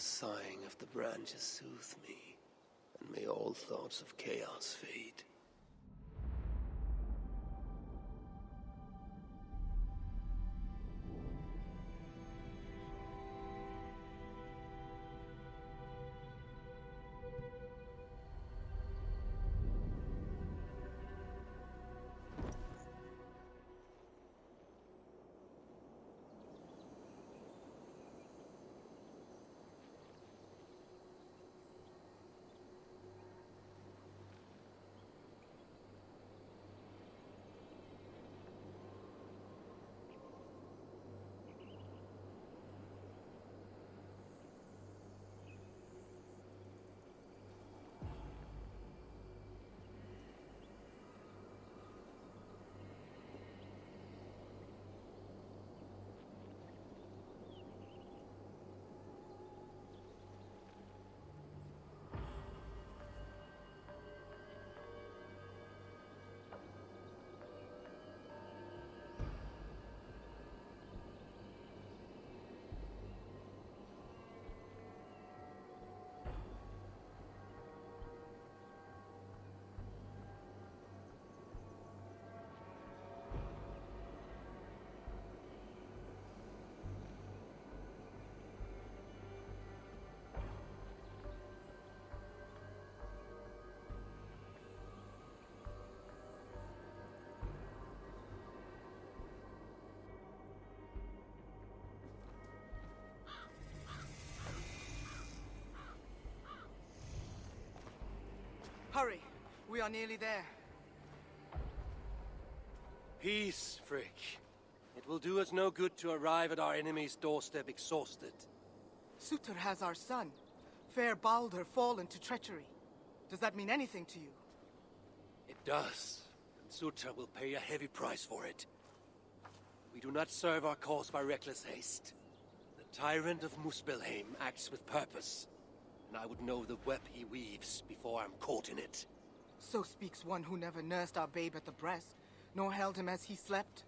sighing of the branches soothe me, and may all thoughts of chaos fade. Hurry! We are nearly there. Peace, Frick. It will do us no good to arrive at our enemy's doorstep exhausted. Sutur has our son, fair Baldur, fallen to treachery. Does that mean anything to you? It does, and Sutur will pay a heavy price for it. We do not serve our cause by reckless haste. The tyrant of Muspelheim acts with purpose, and I would know the web he weaves before I'm caught in it. So speaks one who never nursed our babe at the breast, nor held him as he slept.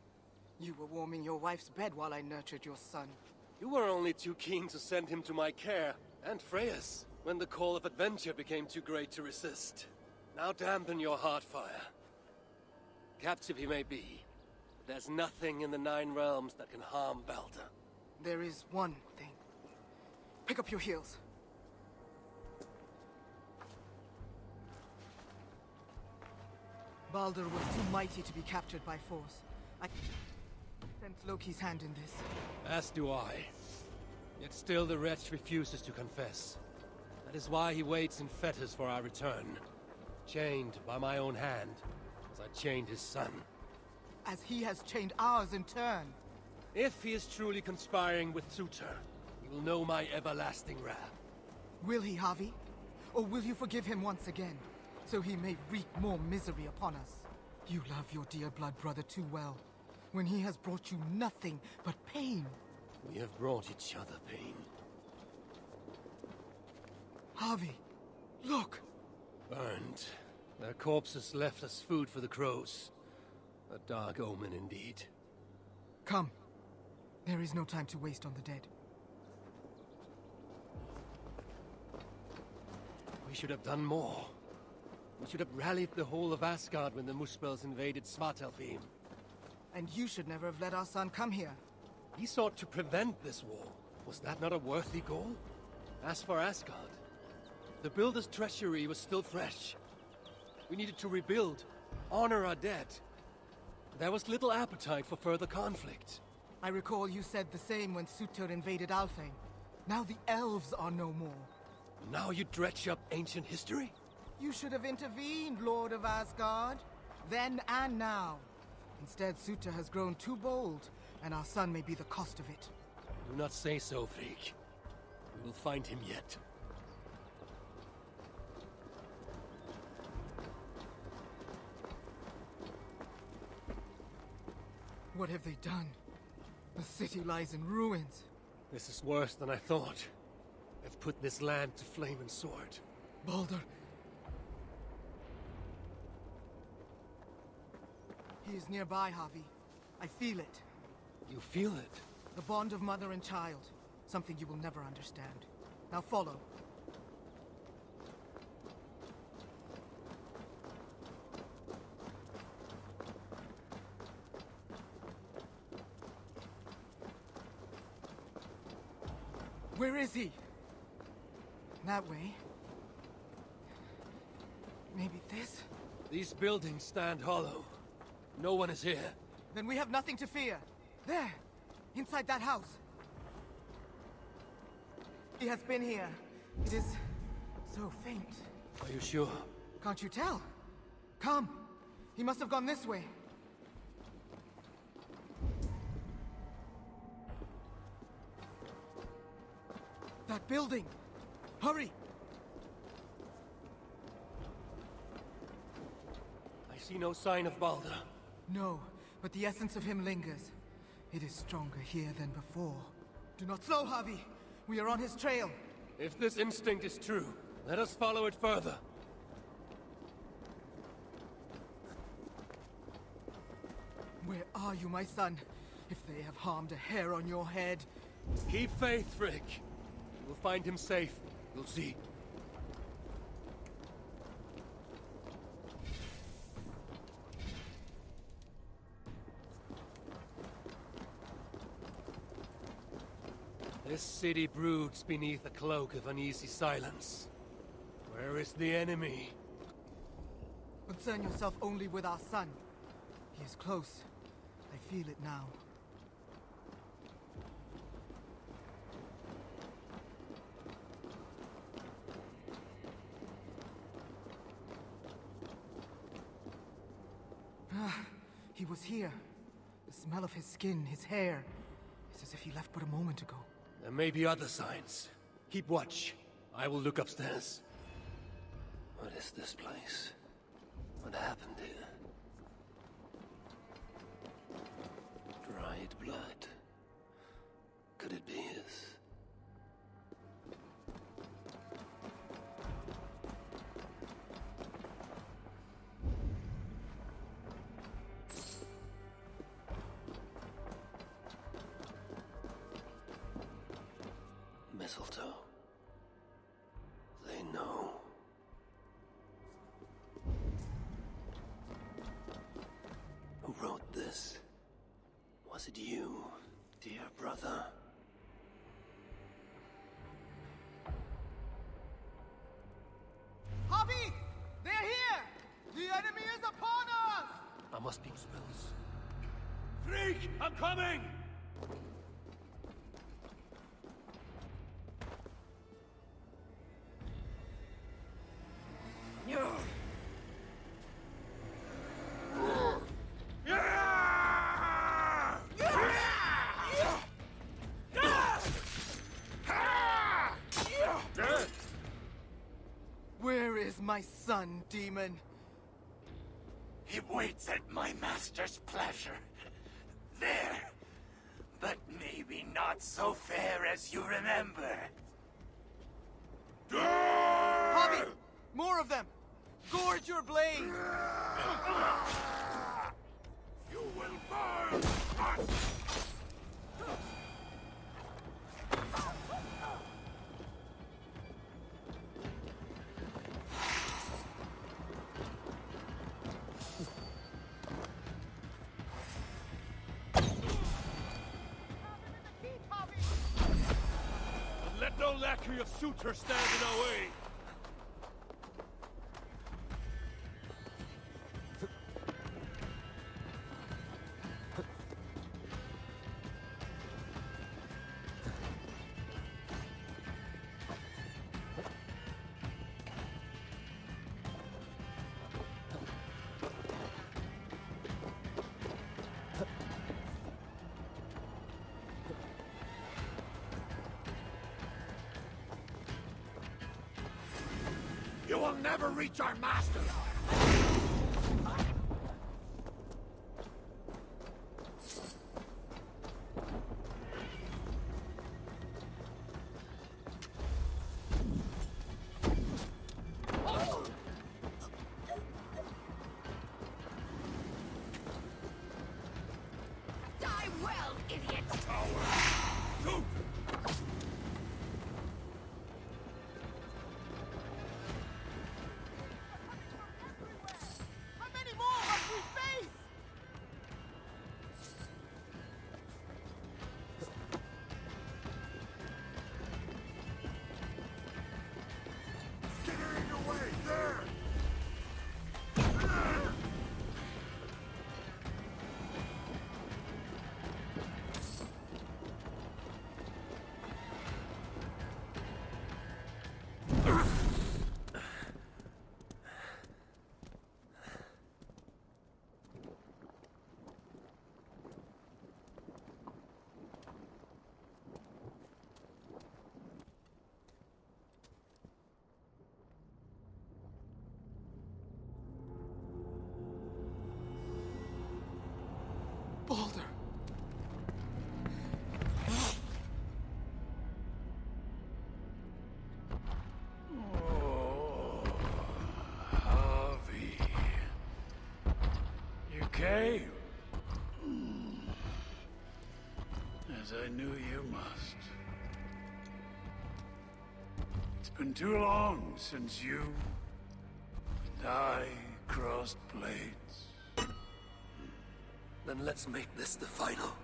You were warming your wife's bed while I nurtured your son. You were only too keen to send him to my care, and Freya's, when the call of adventure became too great to resist. Now dampen your heart fire. Captive he may be, but there's nothing in the Nine Realms that can harm Baldur. There is one thing. Pick up your heels. Baldur was too mighty to be captured by force. I sense Loki's hand in this. As do I. Yet still the wretch refuses to confess. That is why he waits in fetters for our return. Chained by my own hand, as I chained his son. As he has chained ours in turn. If he is truly conspiring with Sutur, he will know my everlasting wrath. Will he, Havi? Or will you forgive him once again, so he may wreak more misery upon us? You love your dear blood brother too well, when he has brought you nothing but pain. We have brought each other pain. Havi, look! Burned. Their corpses left as food for the crows. A dark omen indeed. Come. There is no time to waste on the dead. We should have done more. We should have rallied the whole of Asgard when the Muspels invaded Svartalfheim. And you should never have let our son come here. He sought to prevent this war. Was that not a worthy goal? As for Asgard, the Builder's treachery was still fresh. We needed to rebuild, honor our dead. There was little appetite for further conflict. I recall you said the same when Sutur invaded Alfheim. Now the elves are no more. Now you dredge up ancient history? You should have intervened, Lord of Asgard. Then and now. Instead, Sutur has grown too bold, and our son may be the cost of it. Do not say so, Freak. We will find him yet. What have they done? The city lies in ruins. This is worse than I thought. They've put this land to flame and sword. Baldur. He is nearby, Havi. I feel it. You feel it? The bond of mother and child. Something you will never understand. Now follow. Where is he? That way. Maybe this? These buildings stand hollow. No one is here. Then we have nothing to fear. There! Inside that house. He has been here. It is so faint. Are you sure? Can't you tell? Come. He must have gone this way. That building! Hurry! I see no sign of Balder. No, but the essence of him lingers. It is stronger here than before. Do not slow, Javi. We are on his trail. If this instinct is true, let us follow it further. Where are you, my son? If they have harmed a hair on your head. Keep faith, Frick. We'll find him safe. You'll see. This city broods beneath a cloak of uneasy silence. Where is the enemy? Concern yourself only with our son. He is close. I feel it now. He was here. The smell of his skin, his hair. It's as if he left but a moment ago. There may be other signs. Keep watch. I will look upstairs. What is this place? What happened here? Dried blood. Could it be his? Mistletoe. They know. Who wrote this? Was it you, dear brother? Javi! They're here! The enemy is upon us! I must be spells. Freak! I'm coming! Where is my son, demon? He waits at my master's pleasure. There. But maybe not so fair as you remember. Javi! More of them! Gorge your blade! You will burn! Let no lackey of suitors stand in our way! You will never reach our master! Die well, idiot! Shoot! as I knew you must. It's been too long since you and I crossed blades. Then let's make this the final.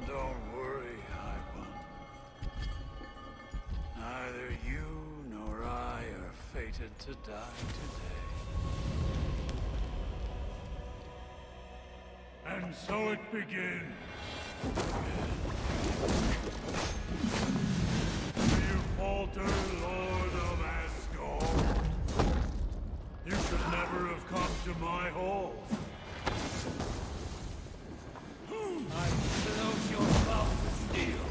Don't worry, High One. Neither you nor I are fated to die today. And so it begins. Do you falter, Lord of Asgard? You should never have come to my hall. I close your mouth with steel.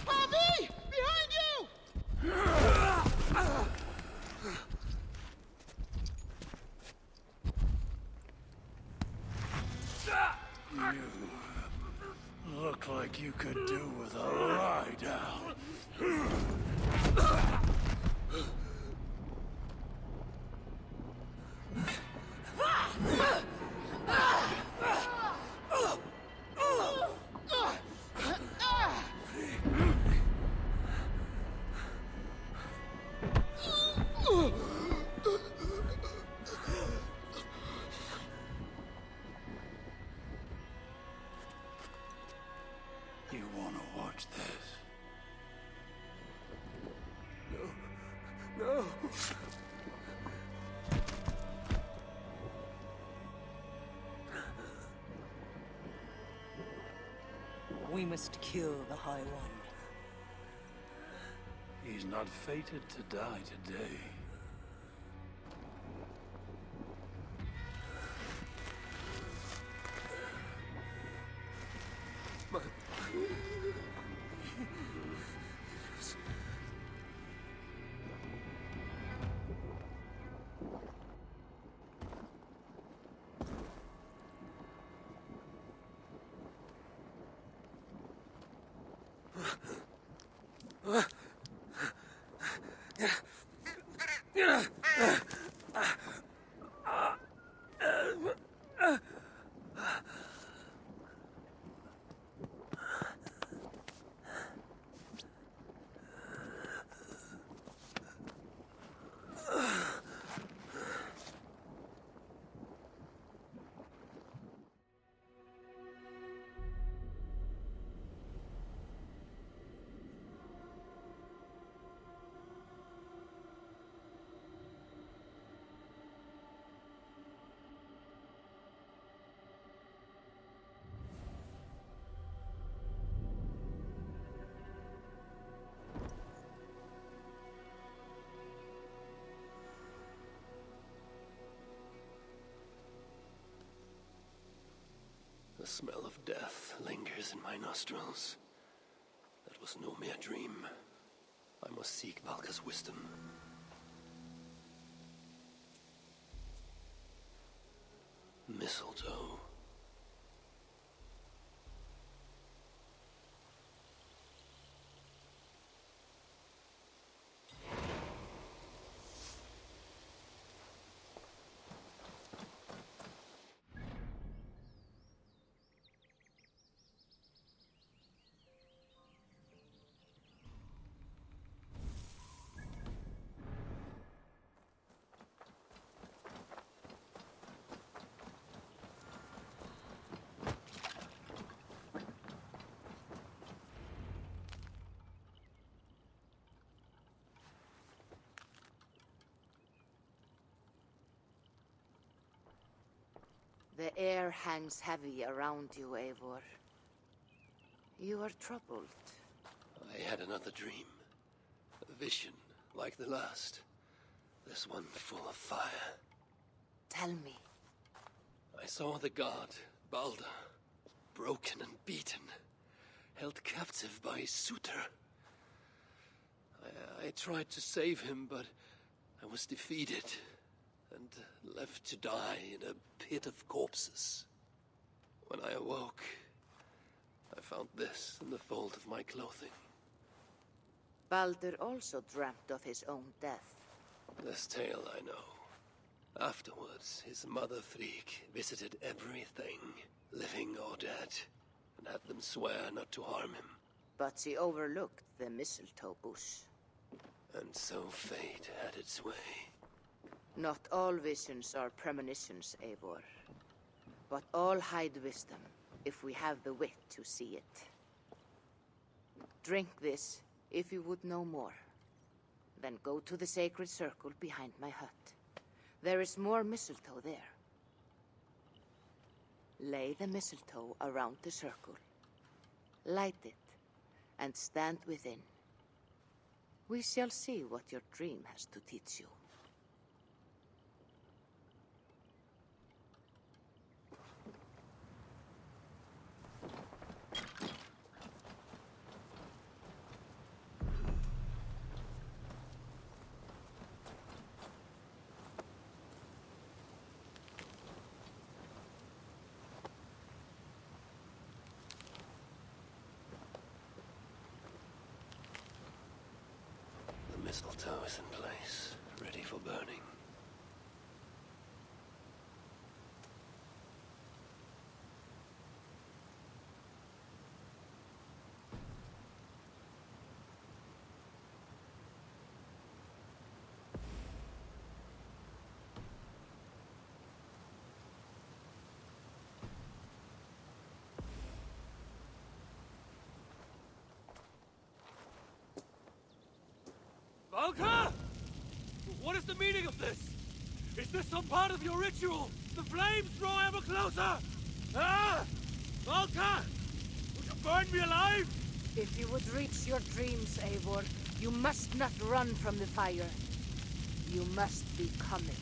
Bobby! Behind you! You look like you could do with a lie down. You want to watch this? No. We must kill the High One. He's not fated to die today. The smell of death lingers in my nostrils. That was no mere dream. I must seek Valka's wisdom. Mistletoe. The air hangs heavy around you, Eivor. You are troubled. I had another dream. A vision, like the last. This one full of fire. Tell me. I saw the god, Balder, broken and beaten, held captive by his suitor. I tried to save him, but I was defeated and left to die in a pit of corpses. When I awoke, I found this in the fold of my clothing. Balder also dreamt of his own death. This tale I know. Afterwards, his mother Frigg visited everything, living or dead, and had them swear not to harm him. But she overlooked the mistletoe bush. And so fate had its way. Not all visions are premonitions, Eivor. But all hide wisdom, if we have the wit to see it. Drink this, if you would know more. Then go to the sacred circle behind my hut. There is more mistletoe there. Lay the mistletoe around the circle. Light it, and stand within. We shall see what your dream has to teach you. The mistletoe is in place, ready for burning. Valka! What is the meaning of this? Is this some part of your ritual? The flames draw ever closer! Ah! Valka! Would you burn me alive? If you would reach your dreams, Eivor, you must not run from the fire. You must become it.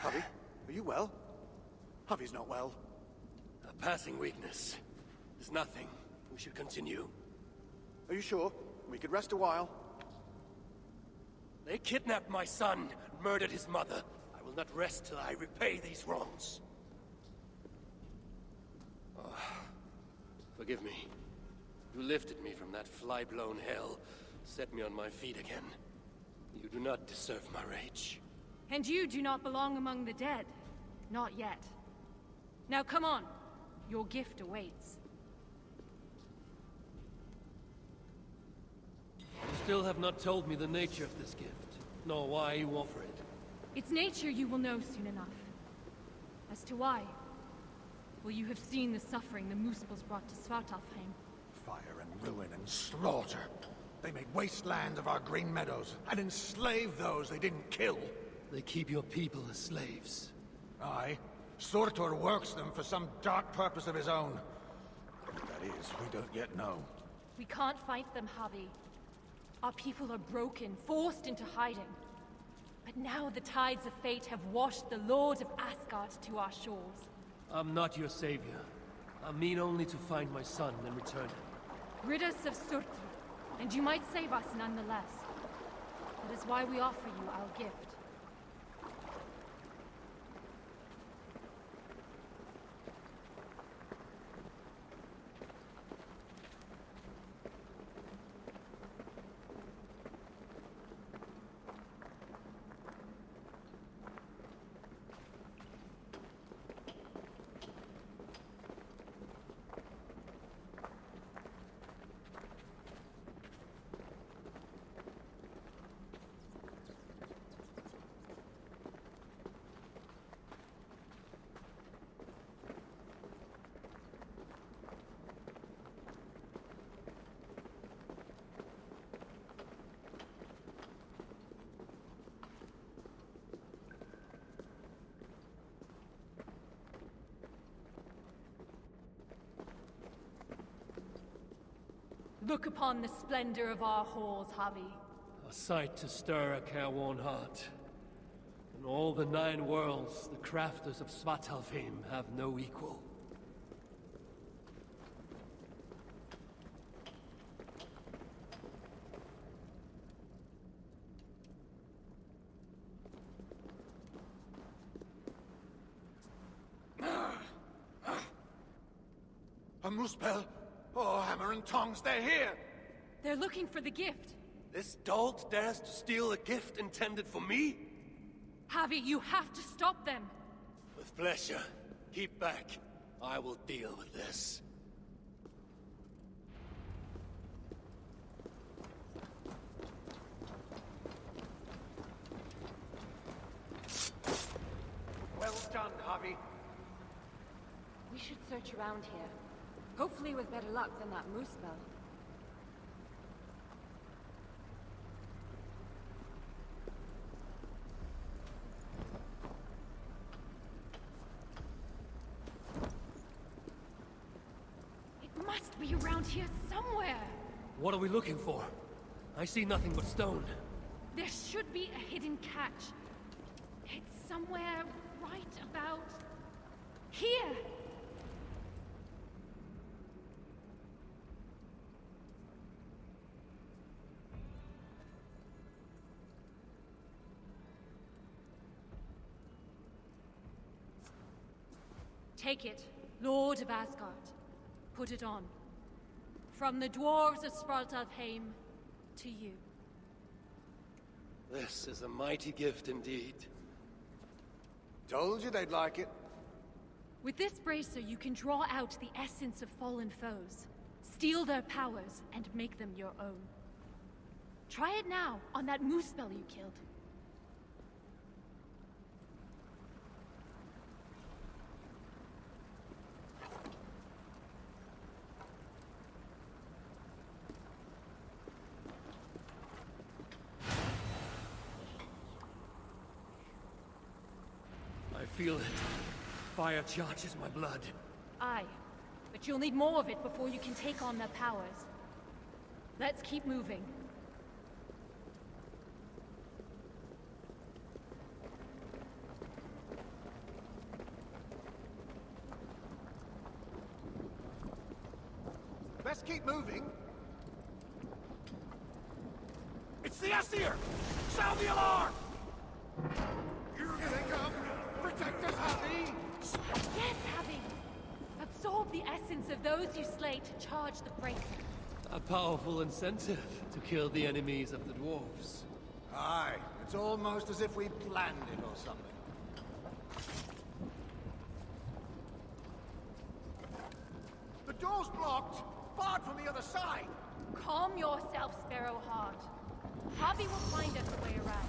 Javi, are you well? Javi's not well. A passing weakness. There's nothing. We should continue. Are you sure? We could rest a while. They kidnapped my son, murdered his mother. I will not rest till I repay these wrongs. Oh, forgive me. You lifted me from that fly-blown hell, set me on my feet again. You do not deserve my rage. And you do not belong among the dead. Not yet. Now come on. Your gift awaits. You still have not told me the nature of this gift, nor why you offer it. Its nature you will know soon enough. As to why, well, you have seen the suffering the Muspels brought to Svartalfheim. Fire and ruin and slaughter. They made wastelands of our green meadows, and enslaved those they didn't kill. They keep your people as slaves. Aye. Surtur works them for some dark purpose of his own. What that is, we don't yet know. We can't fight them, Javi. Our people are broken, forced into hiding. But now the tides of fate have washed the Lord of Asgard to our shores. I'm not your savior. I mean only to find my son and return him. Rid us of Surtur, and you might save us nonetheless. That is why we offer you our gift. Look upon the splendor of our halls, Javi. A sight to stir a careworn heart. In all the 9 worlds, the crafters of Svartalfheim have no equal. A Muspel? Oh, hammer and tongs, they're here! They're looking for the gift. This dolt dares to steal a gift intended for me? Javi, you have to stop them. With pleasure. Keep back. I will deal with this. Well done, Javi. We should search around here. Hopefully with better luck than that moose spell. It must be around here somewhere. What are we looking for? I see nothing but stone. There should be a hidden catch. It's somewhere right about here. Take it, Lord of Asgard. Put it on. From the dwarves of Svartalfheim to you. This is a mighty gift indeed. Told you they'd like it. With this bracer, you can draw out the essence of fallen foes, steal their powers, and make them your own. Try it now, on that moose spell you killed. I feel it. Fire charges my blood. Aye, but you'll need more of it before you can take on their powers. Let's keep moving. Let's keep moving. It's the Aesir! Sound the alarm! Here they come! Protect us, Javi! Yes, Javi! Absorb the essence of those you slay to charge the bracer. A powerful incentive to kill the enemies of the dwarves. Aye, it's almost as if we planned it or something. door's blocked! Barred from the other side! Calm yourself, Sparrowheart. Harvey will find us a way around.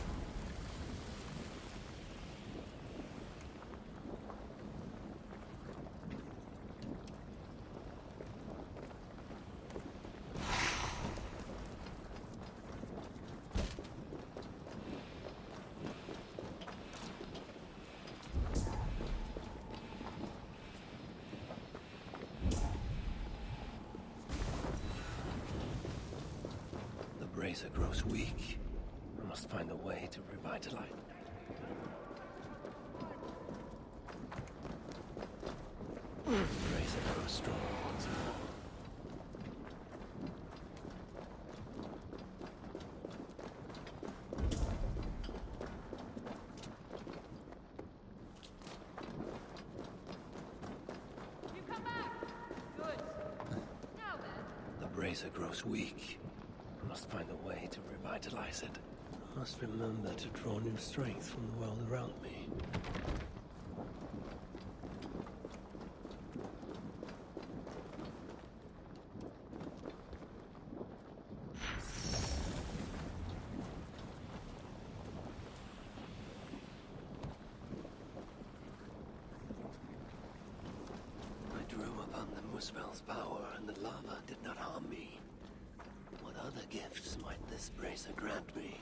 The brazier grows weak. I must find a way to revitalize. The brazier grows strong once more. You come back! Good. Now then. The brazier grows weak. I must find a way to revitalize it. I must remember to draw new strength from the world around me. I drew upon the Muspel's power, and the lava did not harm me. What other gifts might this brazier grant me?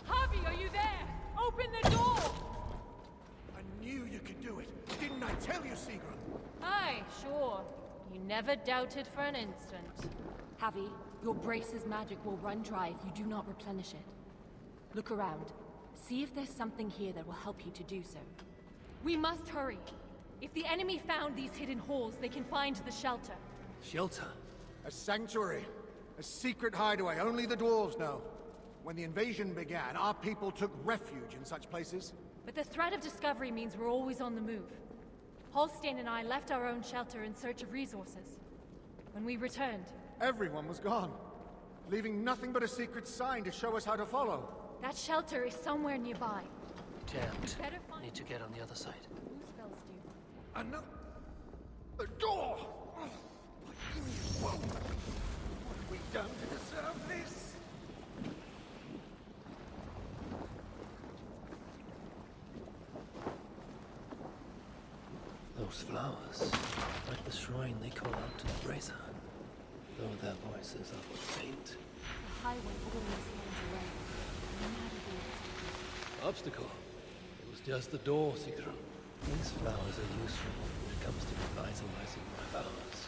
Harvey, are you there? Open the door! I knew you could do it. Didn't I tell you, Seagrim? Aye, sure. You never doubted for an instant. Javi, your brace's magic will run dry if you do not replenish it. Look around. See if there's something here that will help you to do so. We must hurry. If the enemy found these hidden halls, they can find the shelter. Shelter? A sanctuary. A secret hideaway only the dwarves know. When the invasion began, our people took refuge in such places. But the threat of discovery means we're always on the move. Holstein and I left our own shelter in search of resources. When we returned, Everyone was gone, leaving nothing but a secret sign to show us how to follow. that shelter is somewhere nearby. Damned. Better find Need to get on the other side. Who spells do? Another... A door! Oh, whoa. What have we done to deserve this? Those flowers, like the shrine they call out to the brazier. Though their voices are faint. The highway always finds a way, no matter the obstacle. Obstacle? It was just the door, Sigrun. These flowers are useful when it comes to revitalizing my powers.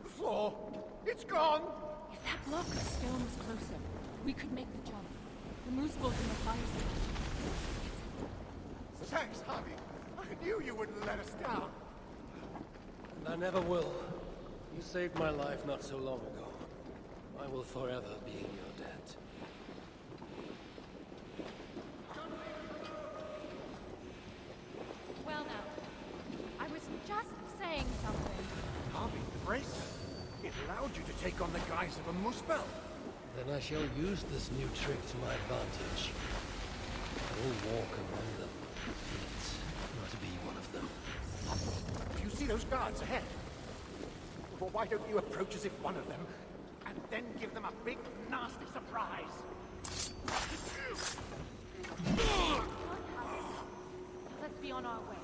The floor! It's gone! If that block of stone was closer, we could make the jump. The moose boat in the fire station. Thanks, Harvey. I knew you wouldn't let us down. And I never will. You saved my life not so long ago. I will forever be in your debt. Well now, I was just saying something. Harvey, the bracer. It allowed you to take on the guise of a muspel. Then I shall use this new trick to my advantage. I will walk among them, yet not be one of them. Do you see those guards ahead? Well, why don't you approach as if one of them, and then give them a big, nasty surprise? Let's be on our way.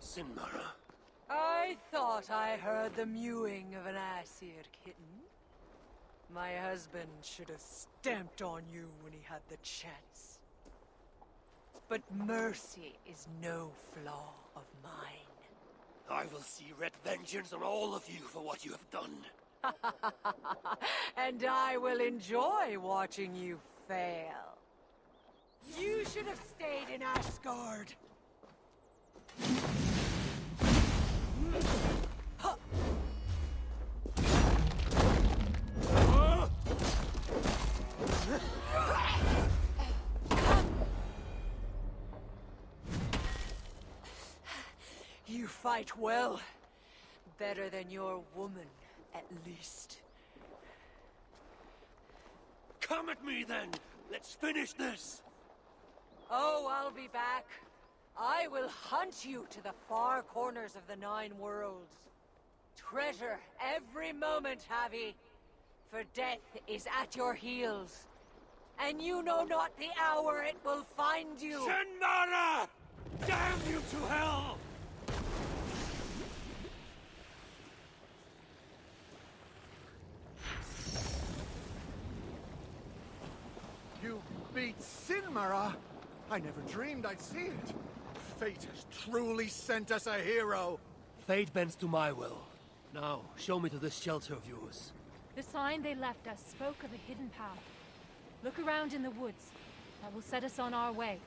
Sinmara. I thought I heard the mewing of an Aesir kitten. My husband should have stamped on you when he had the chance. But mercy is no flaw of mine. I will see red vengeance on all of you for what you have done. And I will enjoy watching you fail. You should have stayed in Asgard. You fight well. Better than your woman, at least. Come at me then! Let's finish this! Oh, I'll be back. I will hunt you to the far corners of the Nine Worlds. Treasure every moment, Javi, for death is at your heels. And you know not the hour it will find you. Sinmara! Damn you to hell! You beat Sinmara? I never dreamed I'd see it. Fate has truly sent us a hero. Fate bends to my will. Now, show me to this shelter of yours. The sign they left us spoke of a hidden path. Look around in the woods. That will set us on our way.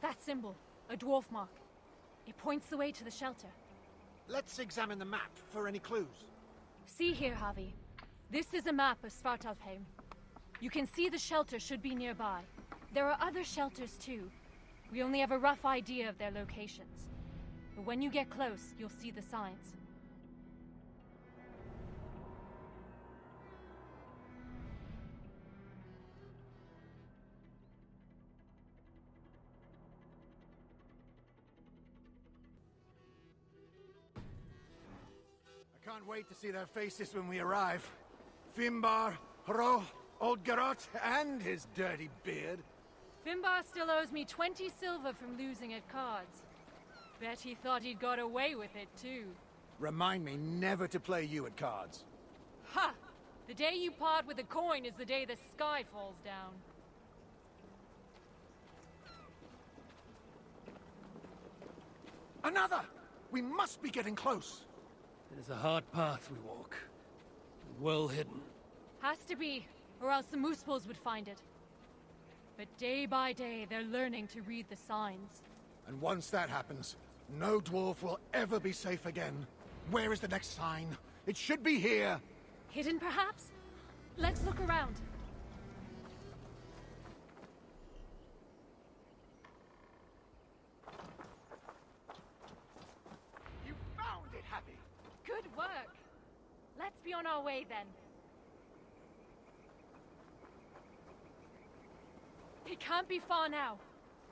That symbol, a dwarf mark. It points the way to the shelter. Let's examine the map for any clues. See here, Javi. This is a map of Svartalfheim. You can see the shelter should be nearby. There are other shelters too. We only have a rough idea of their locations. But when you get close, you'll see the signs. I can't wait to see their faces when we arrive. Fimbar, Hro, Old Garot, and his dirty beard. Fimbar still owes me 20 silver from losing at cards. Bet he thought he'd got away with it too. Remind me never to play you at cards. Ha! The day you part with a coin is the day the sky falls down. Another! We must be getting close. It is a hard path we walk. Well hidden. Has to be, or else the Moosepools would find it. But day by day, they're learning to read the signs. And once that happens, no dwarf will ever be safe again. Where is the next sign? It should be here. Hidden, perhaps? Let's look around. You found it, Happy! Good work. Let's be on our way then. It can't be far now.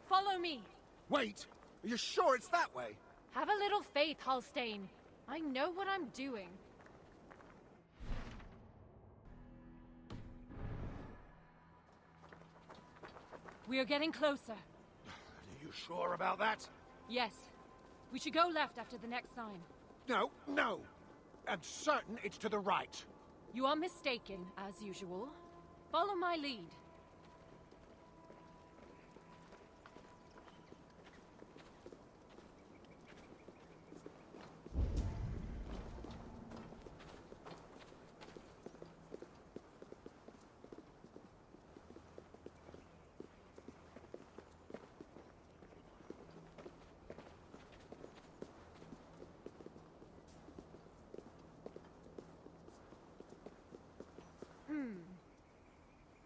Follow me. Wait! Are you sure it's that way? Have a little faith, Halstein. I know what I'm doing. We are getting closer. Are you sure about that? Yes. We should go left after the next sign. No, no. I'm certain it's to the right. You are mistaken, as usual. Follow my lead.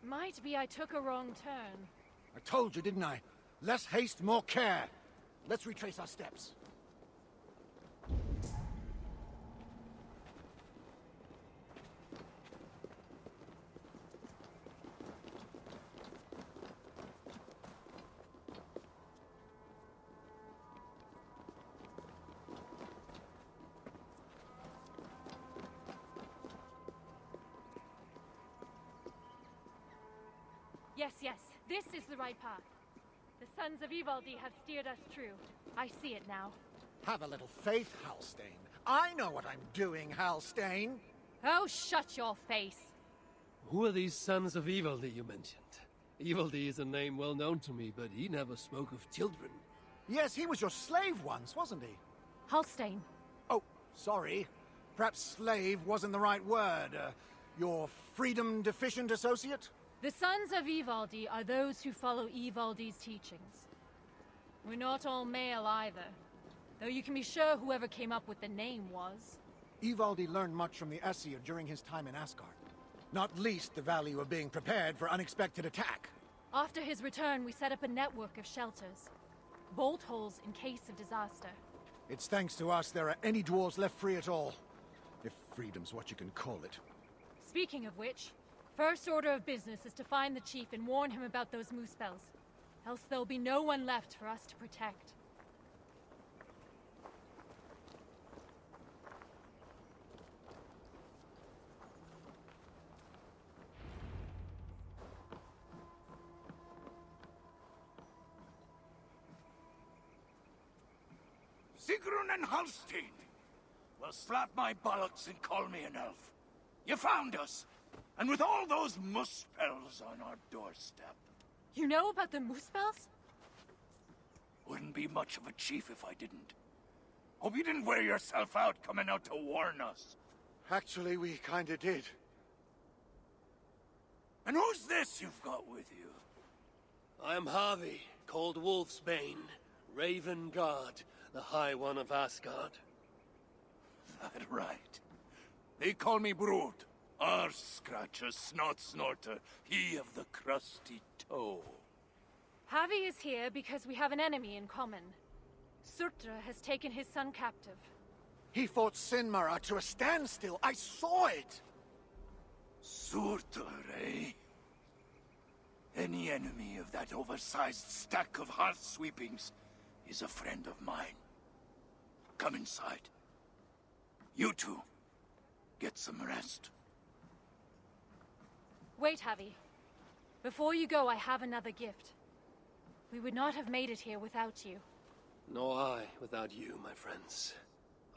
Might be I took a wrong turn. I told you, didn't I? Less haste, more care. Let's retrace our steps. Yes, this is the right path. The sons of Ivaldi have steered us true. I see it now. Have a little faith, Halstein. I know what I'm doing, Halstein. Oh, shut your face. Who are these sons of Ivaldi you mentioned? Ivaldi is a name well known to me, but he never spoke of children. Yes, he was your slave once, wasn't he? Halstein. Oh, sorry. Perhaps slave wasn't the right word. Your freedom-deficient associate? The sons of Ivaldi are those who follow Ivaldi's teachings. We're not all male either, though you can be sure whoever came up with the name was. Ivaldi learned much from the Aesir during his time in Asgard. Not least the value of being prepared for unexpected attack. After his return, we set up a network of shelters. Bolt holes in case of disaster. It's thanks to us there are any dwarves left free at all. If freedom's what you can call it. Speaking of which, first order of business is to find the chief and warn him about those moose spells. Else there'll be no one left for us to protect. Sigrun and Halstein! Well, slap my bollocks and call me an elf. You found us! And with all those moose spells on our doorstep. You know about the moose spells? Wouldn't be much of a chief if I didn't. Hope you didn't wear yourself out coming out to warn us. Actually, we kinda did. And who's this you've got with you? I am Harvey, called Wolfsbane, Raven Guard, the High One of Asgard. That right. They call me Brood. Arse Scratcher, Snot Snorter, he of the crusty toe. Harvey is here because we have an enemy in common. Surtra has taken his son captive. He fought Sinmara to a standstill. I saw it! Surtur, eh? Any enemy of that oversized stack of hearth sweepings is a friend of mine. Come inside. You two, get some rest. Wait, Harvey. Before you go, I have another gift. We would not have made it here without you. Nor I without you, my friends.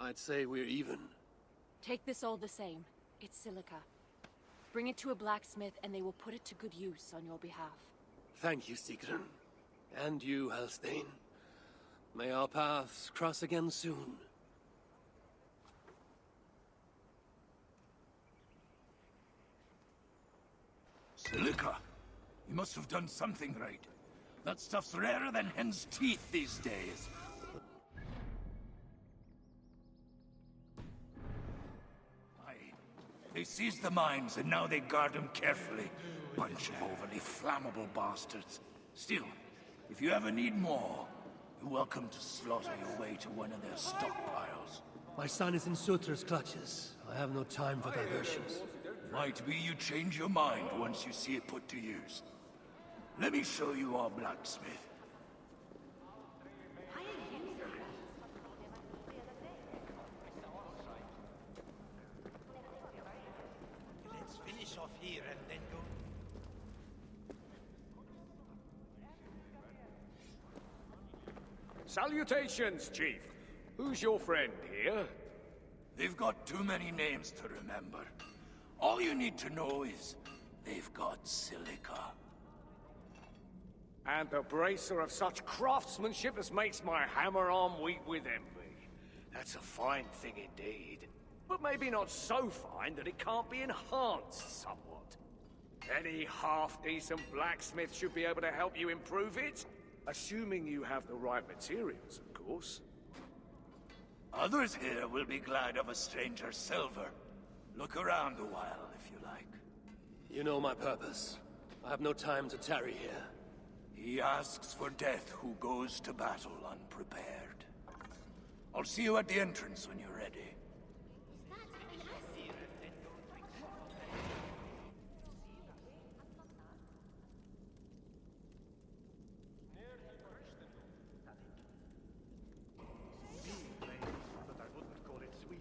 I'd say we're even. Take this all the same. It's silica. Bring it to a blacksmith and they will put it to good use on your behalf. Thank you, Sigrun. And you, Halstein. May our paths cross again soon. Silica? You must have done something right. That stuff's rarer than hen's teeth these days. Aye. They seized the mines and now they guard them carefully. Bunch of overly flammable bastards. Still, if you ever need more, you're welcome to slaughter your way to one of their stockpiles. My son is in Sutra's clutches. I have no time for diversions. Might be you change your mind once you see it put to use. Let me show you our blacksmith. Let's finish off here and then go. Salutations, Chief. Who's your friend here? They've got too many names to remember. All you need to know is they've got silica. And a bracer of such craftsmanship as makes my hammer arm weak with envy. That's a fine thing indeed. But maybe not so fine that it can't be enhanced somewhat. Any half-decent blacksmith should be able to help you improve it. Assuming you have the right materials, of course. Others here will be glad of a stranger's silver. Look around a while, if you like. You know my purpose. I have no time to tarry here. He asks for death who goes to battle unprepared. I'll see you at the entrance when you're ready. But I wouldn't call it sweet.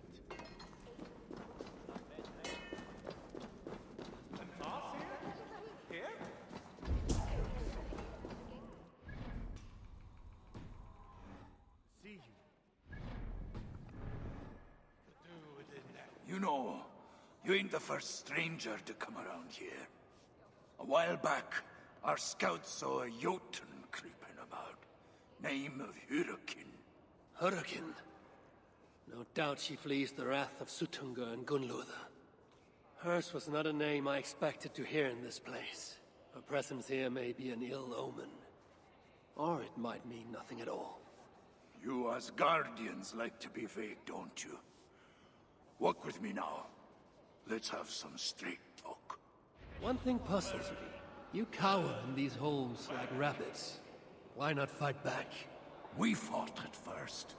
Here? See you. You know, you ain't the first stranger to come around here. A while back, our scouts saw a Jotun creeping about. Name of Hurricane. Hurricane. No doubt she flees the wrath of Sutunga and Gunluther. Hers was not a name I expected to hear in this place. Her presence here may be an ill omen. Or it might mean nothing at all. You as guardians like to be vague, don't you? Walk with me now. Let's have some straight talk. One thing puzzles me. You cower in these holes like rabbits. Why not fight back? We fought at first.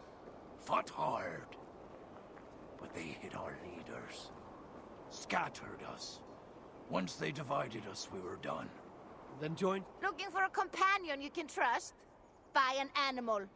Fought hard. But they hit our leaders. Scattered us. Once they divided us, we were done. Then join... Looking for a companion you can trust? Buy an animal.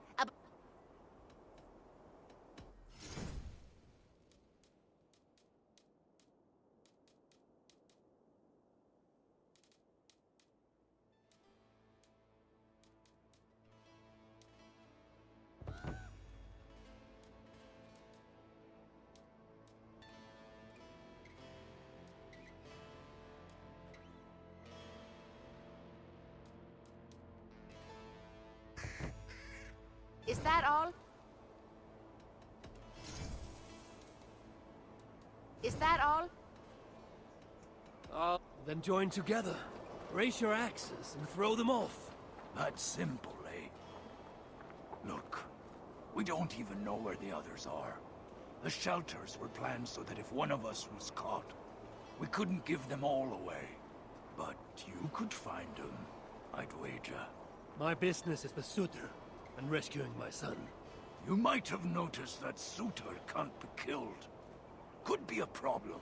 Is that all? Is that all? Then join together. Raise your axes and throw them off. That's simple, eh? Look, we don't even know where the others are. The shelters were planned so that if one of us was caught, we couldn't give them all away. But you could find them, I'd wager. My business is with Sutter and rescuing my son. You might have noticed that Sutter can't be killed. Could be a problem.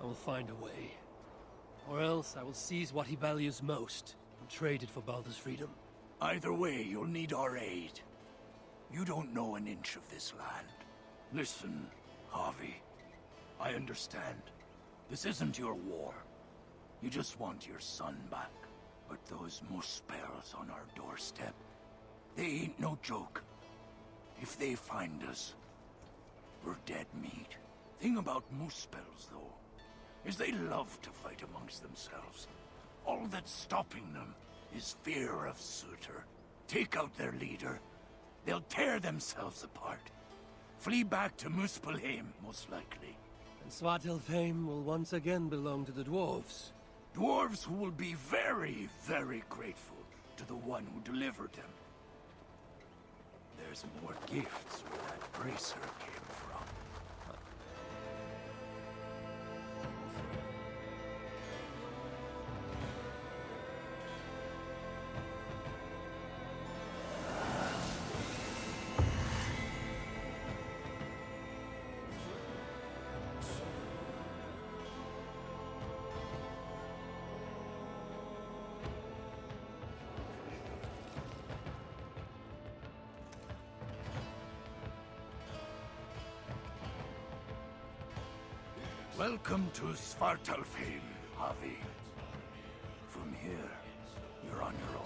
I will find a way. Or else I will seize what he values most and trade it for Baldur's freedom. Either way, you'll need our aid. You don't know an inch of this land. Listen, Harvey. I understand. This isn't your war. You just want your son back. But those Muspels on our doorstep, they ain't no joke. If they find us, we're dead meat. Thing about Muspels, though, is they love to fight amongst themselves. All that's stopping them is fear of Sutter. Take out their leader, they'll tear themselves apart. Flee back to Muspelheim, most likely. And Svartalfheim will once again belong to the dwarves. Dwarves who will be very, very grateful to the one who delivered them. There's more gifts where that bracer came from. Welcome to Svartalfheim, Havi. From here, you're on your own.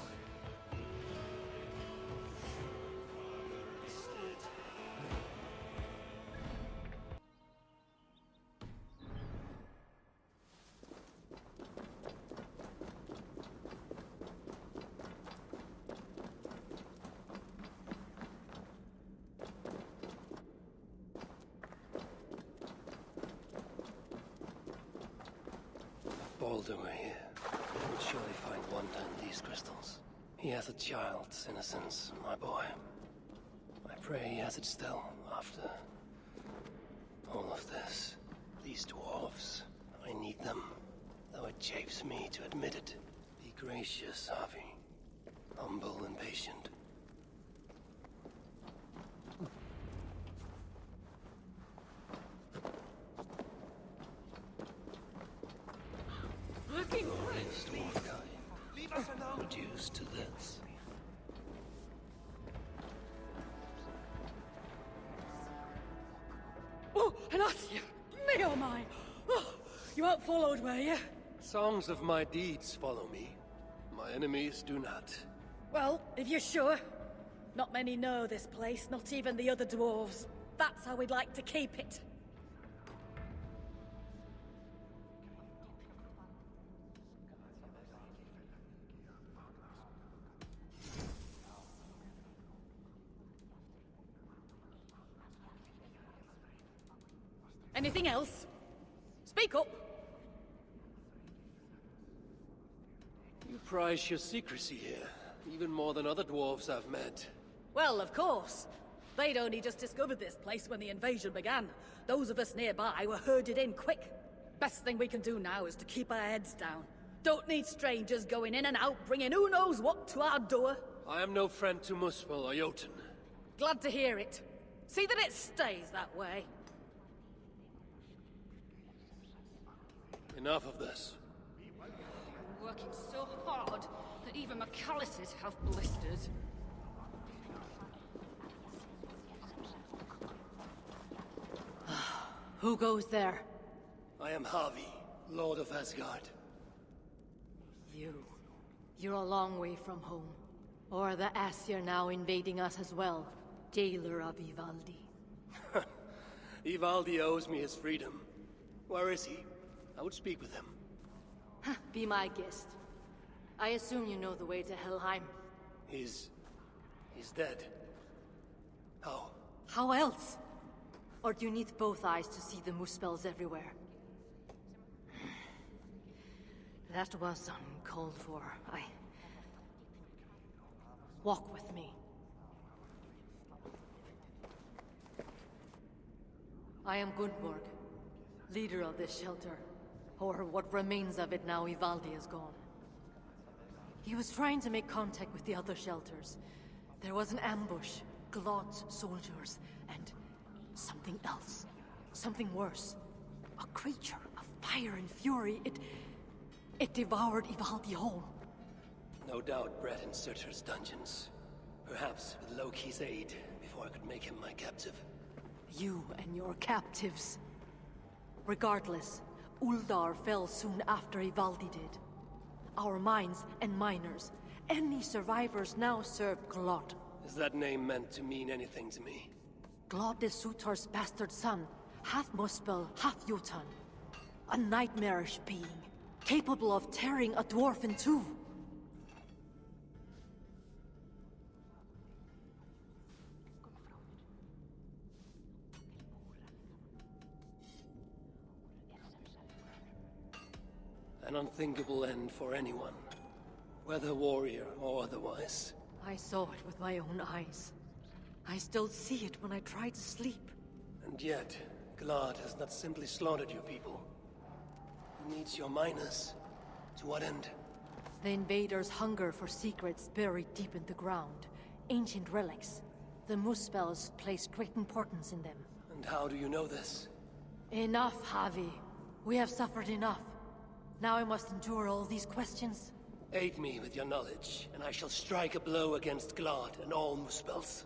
Baldur were here, he would surely find wonder in these crystals. He hath a child's innocence, my boy. I pray he has it still, after all of this. These dwarves, I need them, though it chafes me to admit it. Be gracious, Havi. Humble and patient. Glorious dwarf kind. Leave us alone. Reduced to this. Oh, Anasia! Me oh my! Oh, you weren't followed, were you? Songs of my deeds follow me. My enemies do not. Well, if you're sure. Not many know this place, not even the other dwarves. That's how we'd like to keep it. Anything else? Speak up! You prize your secrecy here, even more than other dwarves I've met. Well, of course. They'd only just discovered this place when the invasion began. Those of us nearby were herded in quick. Best thing we can do now is to keep our heads down. Don't need strangers going in and out, bringing who knows what to our door. I am no friend to Muspel or Jotun. Glad to hear it. See that it stays that way. Enough of this. I'm working so hard that even my calluses have blisters. Who goes there? I am Havi, Lord of Asgard. You're a long way from home. Or the Aesir now invading us as well. Jailer of Ivaldi. Ivaldi owes me his freedom. Where is he? I would speak with him. Be my guest. I assume you know the way to Helheim. He's dead. How? How else? Or do you need both eyes to see the Muspels everywhere? That was uncalled for. Walk with me. I am Gudborg, leader of this shelter. Or what remains of it now Ivaldi is gone. He was trying to make contact with the other shelters. There was an ambush, Glod's soldiers, and something else. Something worse. A creature of fire and fury. It devoured Ivaldi whole. No doubt bred in Surtur's dungeons. Perhaps with Loki's aid, before I could make him my captive. You and your captives. Regardless, Uldar fell soon after Ivaldi did. Our mines and miners, any survivors now serve Glod. Is that name meant to mean anything to me? Glod is Surtur's bastard son, half Muspel, half Jotun. A nightmarish being, capable of tearing a dwarf in two. An unthinkable end for anyone, whether warrior or otherwise. I saw it with my own eyes. I still see it when I try to sleep. And yet, Glad has not simply slaughtered your people. He needs your miners. To what end? The invaders hunger for secrets buried deep in the ground. Ancient relics. The Muspels place great importance in them. And how do you know this? Enough, Havi. We have suffered enough. Now I must endure all these questions? Aid me with your knowledge, and I shall strike a blow against Glad and all Muspels.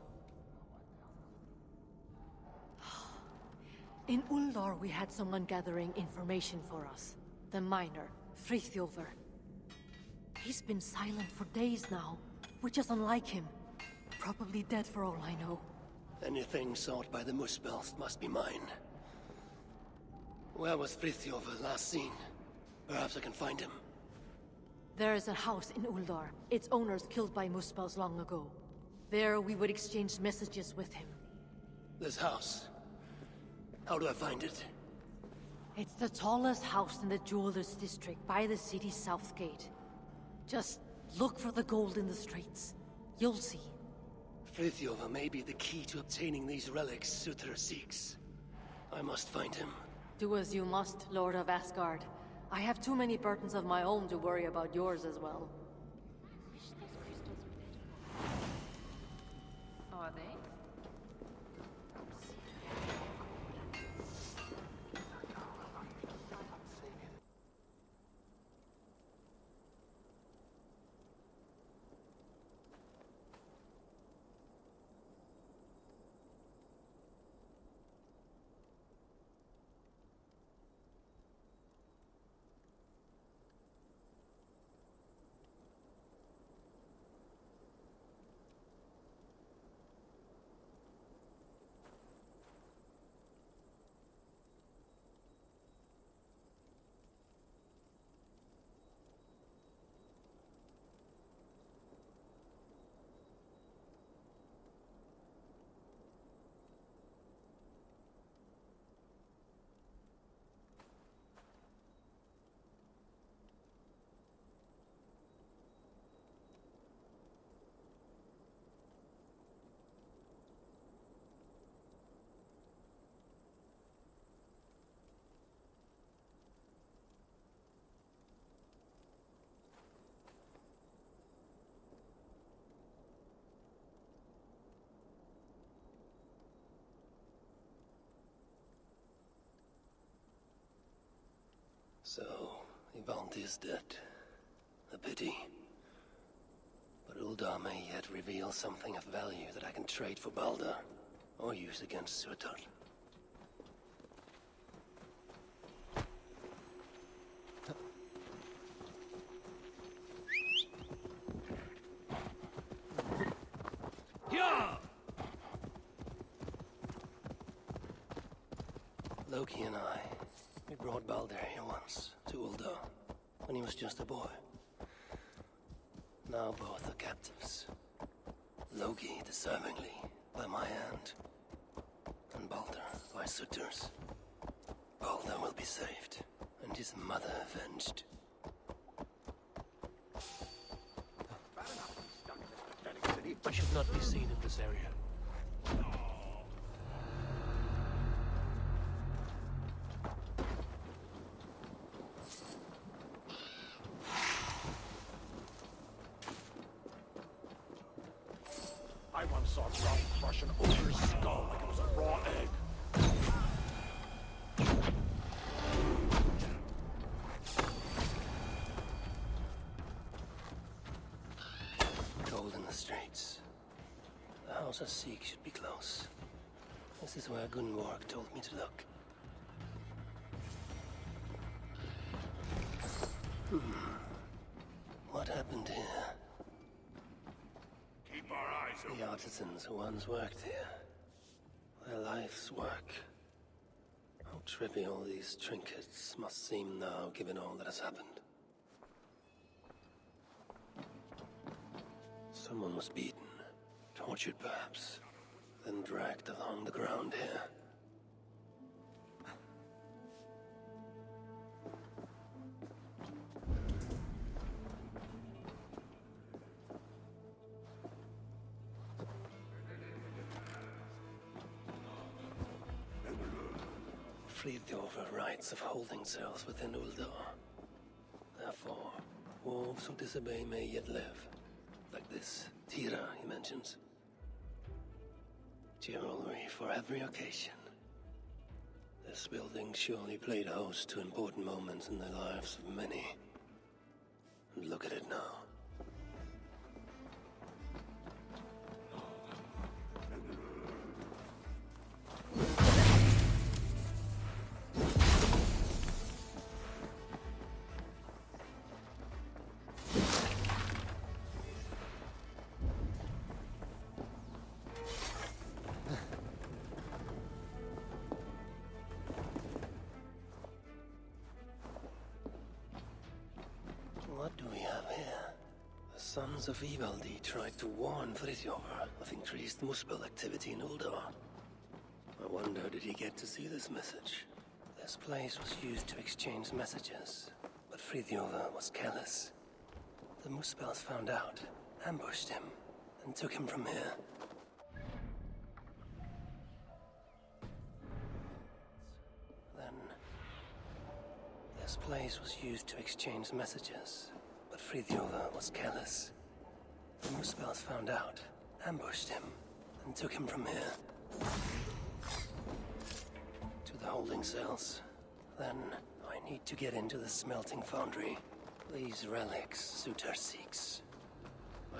In Uldar, we had someone gathering information for us. The miner, Frithjofer. He's been silent for days now, which is unlike him. Probably dead for all I know. Anything sought by the Muspels must be mine. Where was Frithjofer last seen? Perhaps I can find him. There is a house in Uldar. Its owners killed by Muspels long ago. There we would exchange messages with him. This house. How do I find it? It's the tallest house in the Jewelers District by the city's south gate. Just look for the gold in the streets. You'll see. Frithjofer may be the key to obtaining these relics Surtur seeks. I must find him. Do as you must, Lord of Asgard. I have too many burdens of my own to worry about yours as well. Are they? So, Ivaldi is dead. A pity. But Uldar may yet reveal something of value that I can trade for Baldur, or use against Surtur. Loki and I, we brought Baldur here once, to Uldar, when he was just a boy. Now both are captives. Loki deservingly, by my hand, and Baldur by Surtur's. Baldur will be saved, and his mother avenged. I should not be seen in this area. I once saw Ground crush an ogre's skull like it was a raw egg. Gold in the streets. The house I seek should be close. This is where Gunborg told me to look. What happened here? Keep our eyes open. The artisans who once worked here. Their life's work. How trivial these trinkets must seem now, given all that has happened. Someone was beaten, tortured perhaps, then dragged along the ground here. Frithjofer writes of holding cells within Uldar. Therefore, wolves who disobey may yet live. Like this Tira he mentions. Jewelry for every occasion. This building surely played host to important moments in the lives of many. And look at it now. Sons of Ivaldi tried to warn Frithjof of increased Muspel activity in Uldar. I wonder, did he get to see this message? This place was used to exchange messages, but Frithjof was careless. The Muspels found out, ambushed him, and took him from here. Then... this place was used to exchange messages, but Frithjof was careless. The Muspels found out, ambushed him, and took him from here. To the holding cells. Then I need to get into the smelting foundry. These relics Suter seeks.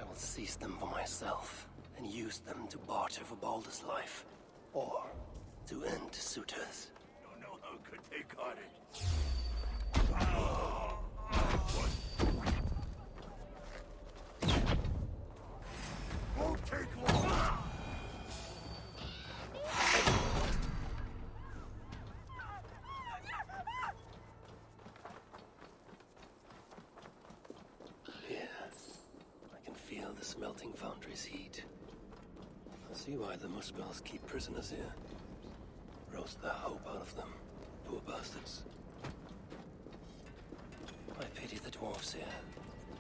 I will seize them for myself, and use them to barter for Baldur's life. Or to end Suter's. Don't know how good they got it. Won't take long. Here, I can feel the smelting foundry's heat. I see why the Muspels keep prisoners here. Roast the hope out of them, poor bastards. I pity the dwarves here.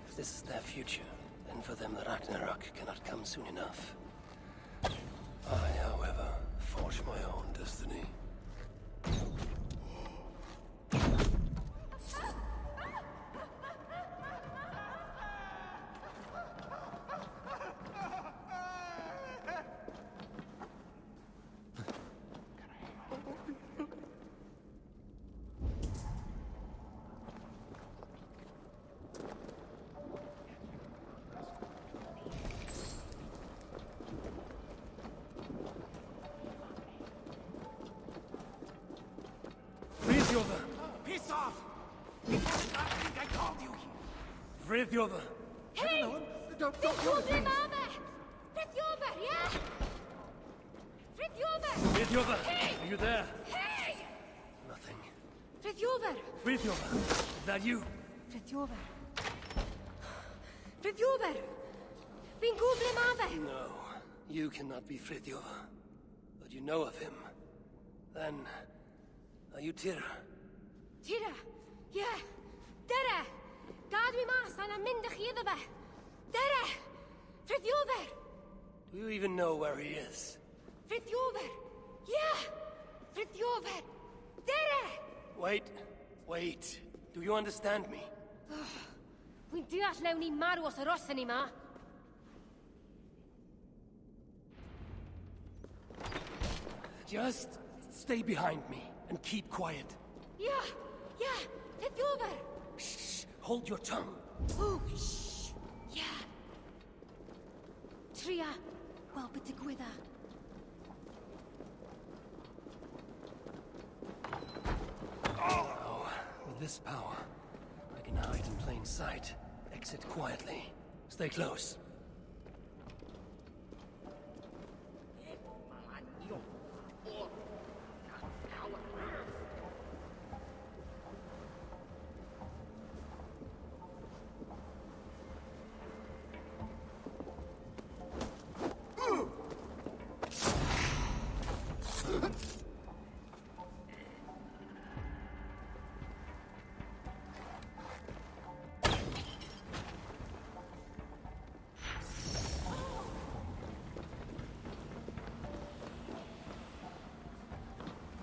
If this is their future, then for them the Ragnarok cannot come soon enough. I, however, forge my own destiny. Piss off! I think I called you here. Frithjof! Hey! Don't Frithjof, yeah? Frithjof! Frithjof! Hey! Are you there? Hey! Nothing. Frithjof! Frithjof! Is that you? Frithjof! Frithjof! Vin Google Mave! No, you cannot be Frithjof. But you know of him. Then... are you Tyr? Tira! Yeah! Dere! God we must and a mindach yidava! Dere! Frithjof! Do you even know where he is? Frithjof! Yeah! Frithjof! Dere! Wait. Do you understand me? We do not allow ni marwas rossani ma. Just stay behind me and keep quiet. Yeah! Frithjof! Shh! Hold your tongue. Oh, shh! Yeah! Tria! Well, but digwydda. Now, with this power, I can hide in plain sight. Exit quietly. Stay close.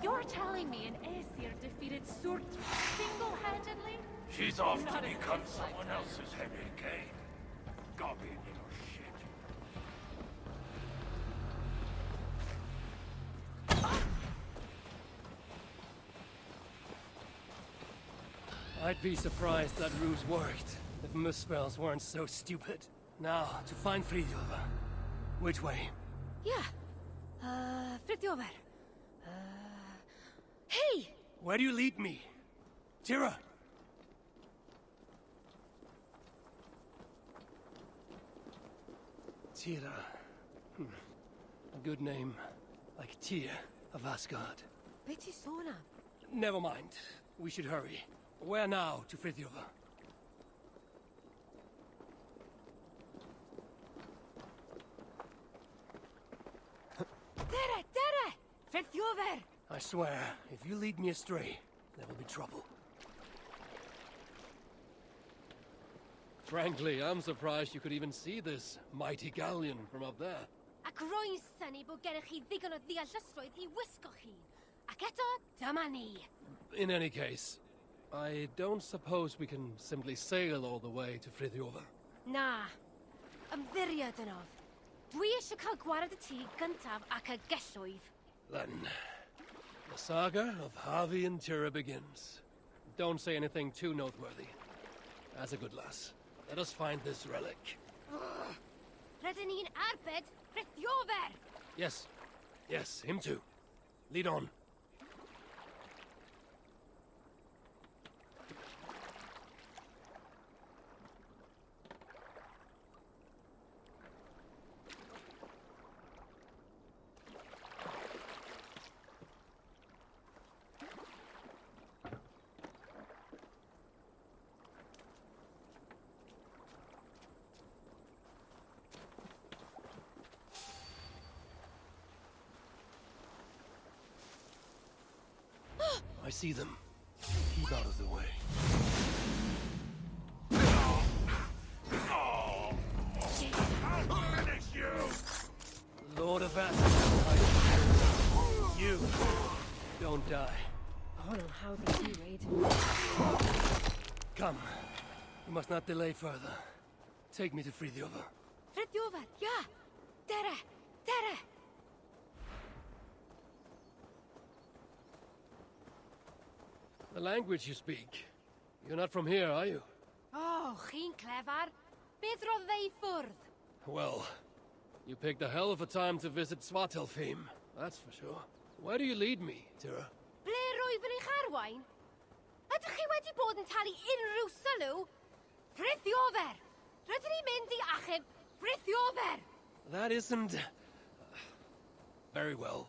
You're telling me an Aesir defeated Surtr single-handedly? She's off Not to a become good someone else's headache, eh? Gobby little shit. I'd be surprised that ruse worked if Muspels weren't so stupid. Now, to find Frithjof. Which way? Yeah. Frithjof. Hey! Where do you lead me? Tira! Tira. A good name. Like Tyr of Asgard. Betty Sona. Never mind. We should hurry. Where now to Frithjof? Frithiover! I swear, if you lead me astray, there will be trouble. Frankly, I'm surprised you could even see this mighty galleon from up there. Ac roi'n syni bod gennych chi ddigon o ddeallusrwydd I wisgo chi. Ac eto, dyma ni. In any case, I don't suppose we can simply sail all the way to Frithiover. Na. Ymddiried yn of. Dwi eisiau cael gwared y tŷ gyntaf ac y gellwydd. Then, the saga of Harvey and Tira begins. Don't say anything too noteworthy. As a good lass, let us find this relic. Rydyn ni'n arbed Frithiofer! Yes, yes, him too. Lead on. I see them. Keep out of the way. I'll finish you! Lord of Acid, you don't die. Hwn o'n hawdd I dweud. Come. We must not delay further. Take me to Frithiover. Frithiofer, ja! Dere! Dere! The language you speak. You're not from here, are you? Oh, chi'n clefar. Beth roedd fe I ffwrdd? Well, you picked a hell of a time to visit Svartalfheim, that's for sure. Where do you lead me, Tira? Ble rwyf yn eich arwain? Ydych chi wedi bod yn talu unrhyw sylw? Frithiofer! Rydyn ni'n mynd I achub Frithiofer! That isn't... very well.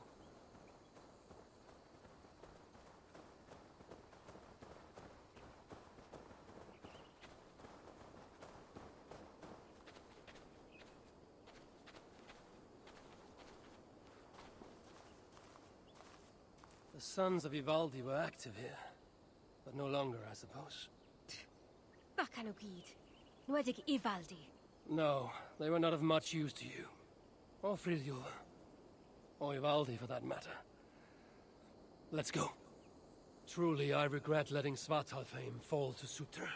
The sons of Ivaldi were active here, but no longer, I suppose. Bacan o gyd. Nwedig Ivaldi. No, they were not of much use to you. Or Frithiover. Or Ivaldi, for that matter. Let's go. Truly, I regret letting Svartalfheim fall to Sutter.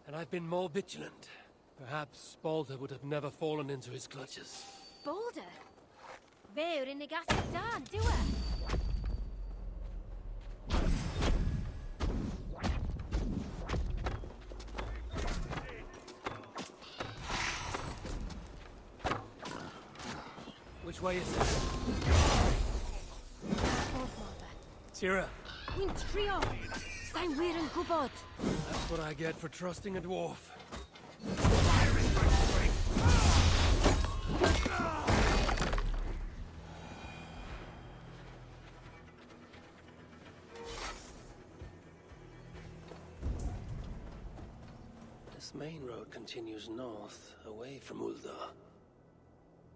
And I've been more vigilant. Perhaps Balder would have never fallen into his clutches. Balder? Fe yw'r unig asyd dan, diwe? Which way is it? Tira. Wy'n trio. Sa'n wir yn gwybod. That's what I get for trusting a dwarf. This main road continues north, away from Uldar.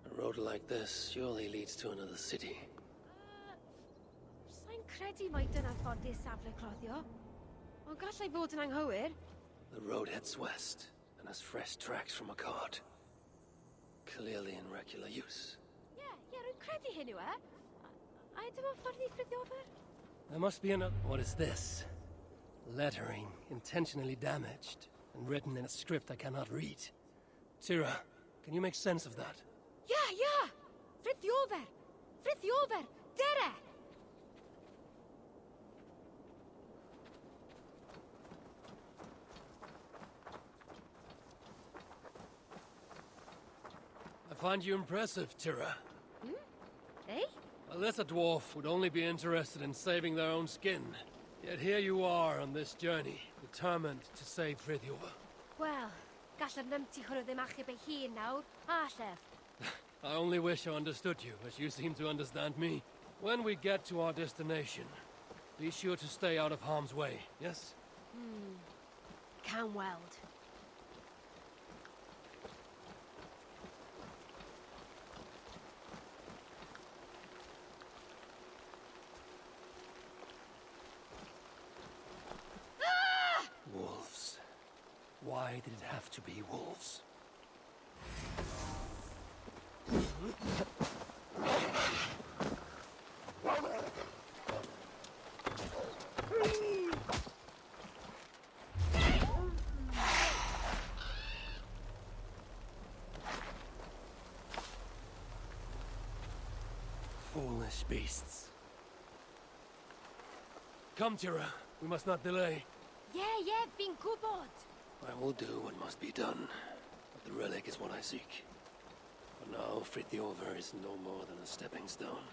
A road like this surely leads to another city. Sa'n credu mai dyna ffordd i'r safle cloddio. Ond gallai fod yn anghywir. The road heads west, and has fresh tracks from a cart. Clearly in regular use. Rwy'n credu hyn yw e. A dyma ffordd I Frithiofer? There must be another... What is this? Lettering, intentionally damaged, and written in a script I cannot read. Tira, can you make sense of that? Ja! Frithiofer! Frithiofer! Dere! I find you impressive, Tira. Eh? A lesser dwarf would only be interested in saving their own skin. Yet here you are on this journey, determined to save Frithiofer. Wel, gallai'r nymti hwnnw ddim achub ei hun nawr, a llef. I only wish I understood you, as you seem to understand me. When we get to our destination, be sure to stay out of harm's way, yes? Can weld. Why did it have to be wolves? Foolish beasts. Come, Tira. We must not delay. Yeah, fin kubot. I will do what must be done. But the relic is what I seek. For now, Frithiover is no more than a stepping stone.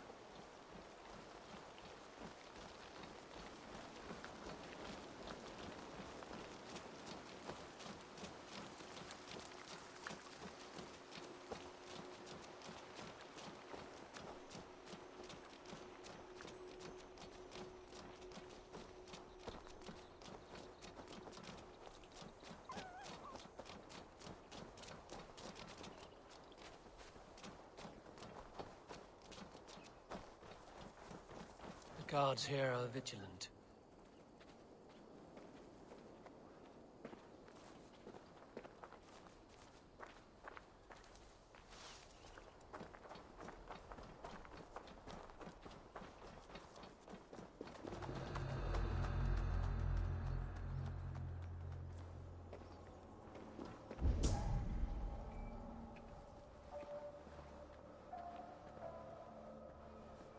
The guards here are vigilant.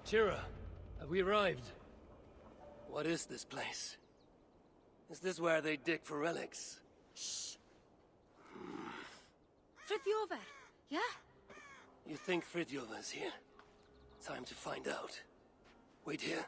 Tira, have we arrived? What is this place? Is this where they dig for relics? Frithiover, yeah? You think Frithiover's here? Time to find out. Wait here.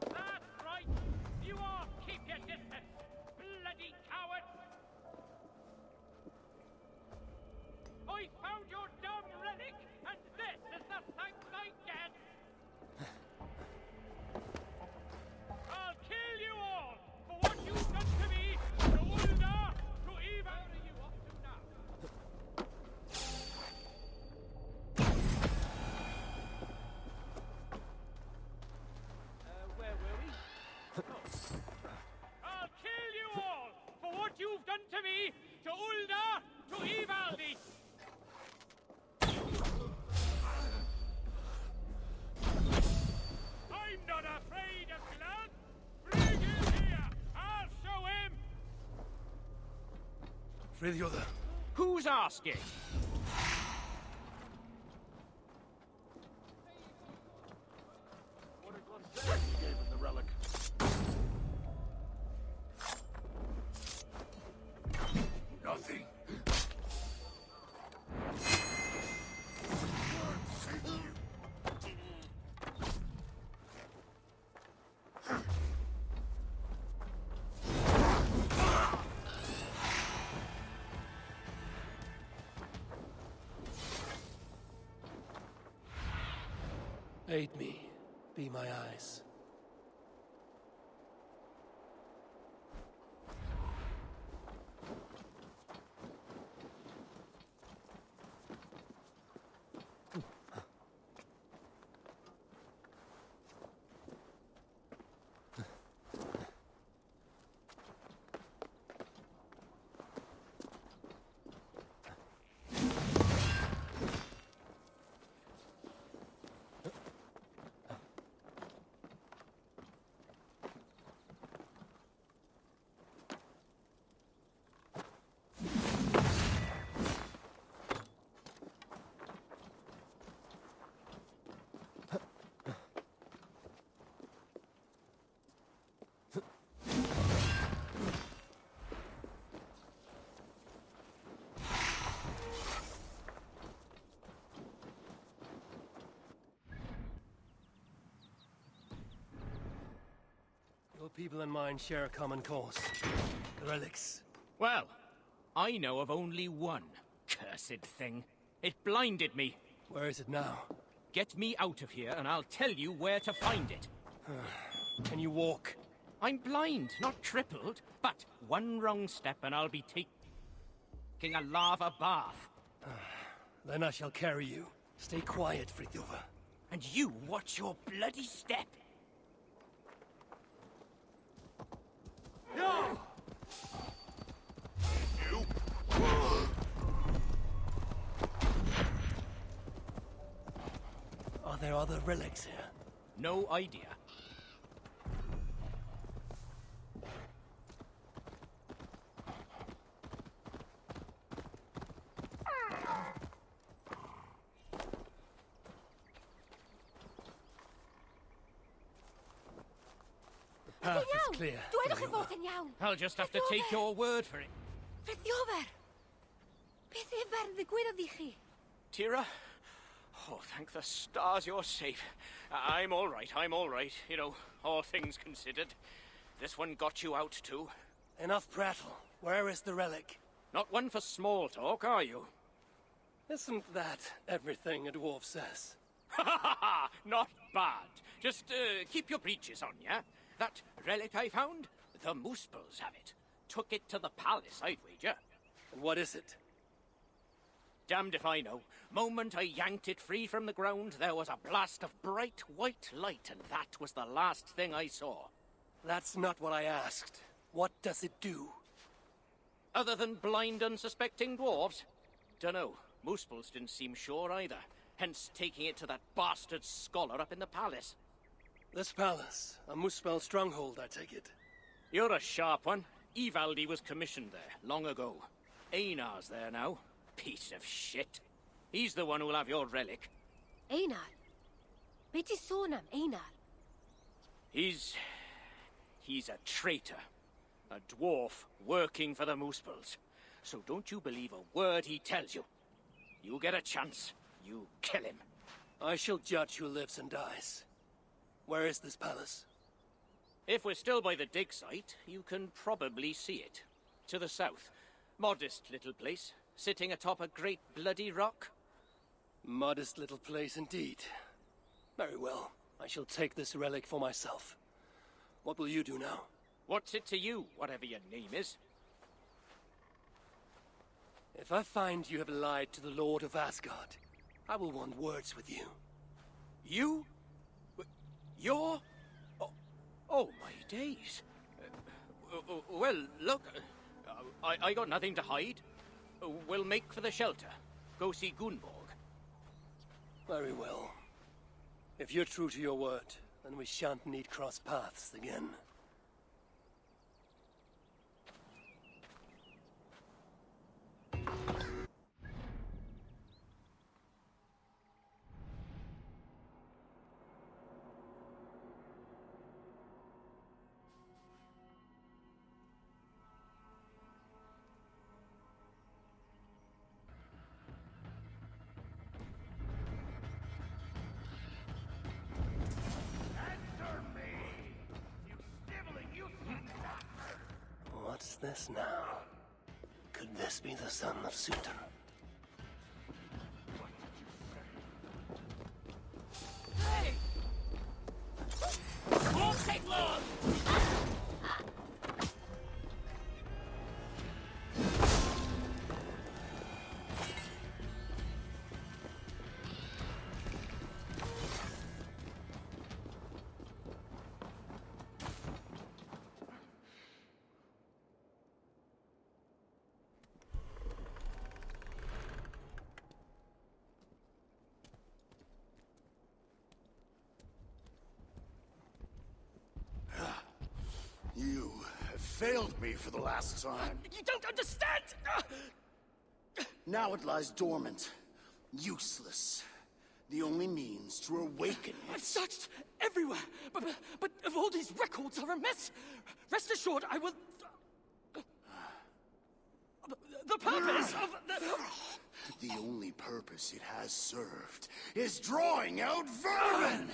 That's right! You all keep your distance! Bloody coward! I found your damn relic, and this is the thanks I get! I'll kill you all for what you've done to me, to Ulda, to Eva! Where are you off to now? Where were we? I'll kill you all for what you've done to me, to Ulda, to Evaldi! I'm not afraid of blood! Bring him here! I'll show him! Frithiover. Who's asking? What did one say when you gave him the relic? Nothing. Aid me. Be my eyes. people and mine share a common cause. The relics. Well, I know of only one. Cursed thing. It blinded me. Where is it now? Get me out of here and I'll tell you where to find it. Can you walk? I'm blind, not crippled. But one wrong step and I'll be taking a lava bath. Then I shall carry you. Stay quiet, Fritjofa. And you watch your bloody step. No! You? Are there other relics here? No idea. The path is clear. Dwedwch yn fod yn iawn. I'll just have to take your word for it. Fritjofer! Beth efer ddigwyddodd i chi? Tira? Oh, thank the stars you're safe. I'm all right, I'm all right. You know, all things considered. This one got you out too. Enough prattle. Where is the relic? Not one for small talk, are you? Isn't that everything a dwarf says? Ha ha ha! Not bad. Just keep your breeches on, yeah? That relic I found? The Muspels have it. Took it to the palace, I'd wager. And what is it? Damned if I know. Moment I yanked it free from the ground, there was a blast of bright white light, and that was the last thing I saw. That's not what I asked. What does it do? Other than blind, unsuspecting dwarves? Dunno. Muspels didn't seem sure either. Hence taking it to that bastard scholar up in the palace. This palace, a Muspel stronghold, I take it. You're a sharp one. Ivaldi was commissioned there, long ago. Einar's there now. Piece of shit. He's the one who'll have your relic. Einar? Be ti sôn am Einar? He's a traitor. A dwarf working for the Muspels. So don't you believe a word he tells you. You get a chance, you kill him. I shall judge who lives and dies. Where is this palace? If we're still by the dig site, you can probably see it. To the south. Modest little place, sitting atop a great bloody rock. Modest little place indeed. Very well. I shall take this relic for myself. What will you do now? What's it to you, whatever your name is? If I find you have lied to the Lord of Asgard, I will want words with you. You? You're? Oh my days. Well, look, I got nothing to hide. We'll make for the shelter. Go see Gunborg. Very well. If you're true to your word, then we shan't need cross paths again. What's this now? Could this be the son of Suter? Hey! Won't take long! You have failed me for the last time. You don't understand! Now it lies dormant, useless. The only means to awaken it. I've searched everywhere, but if all these records are a mess, rest assured I will... The purpose of the... The only purpose it has served is drawing out vermin!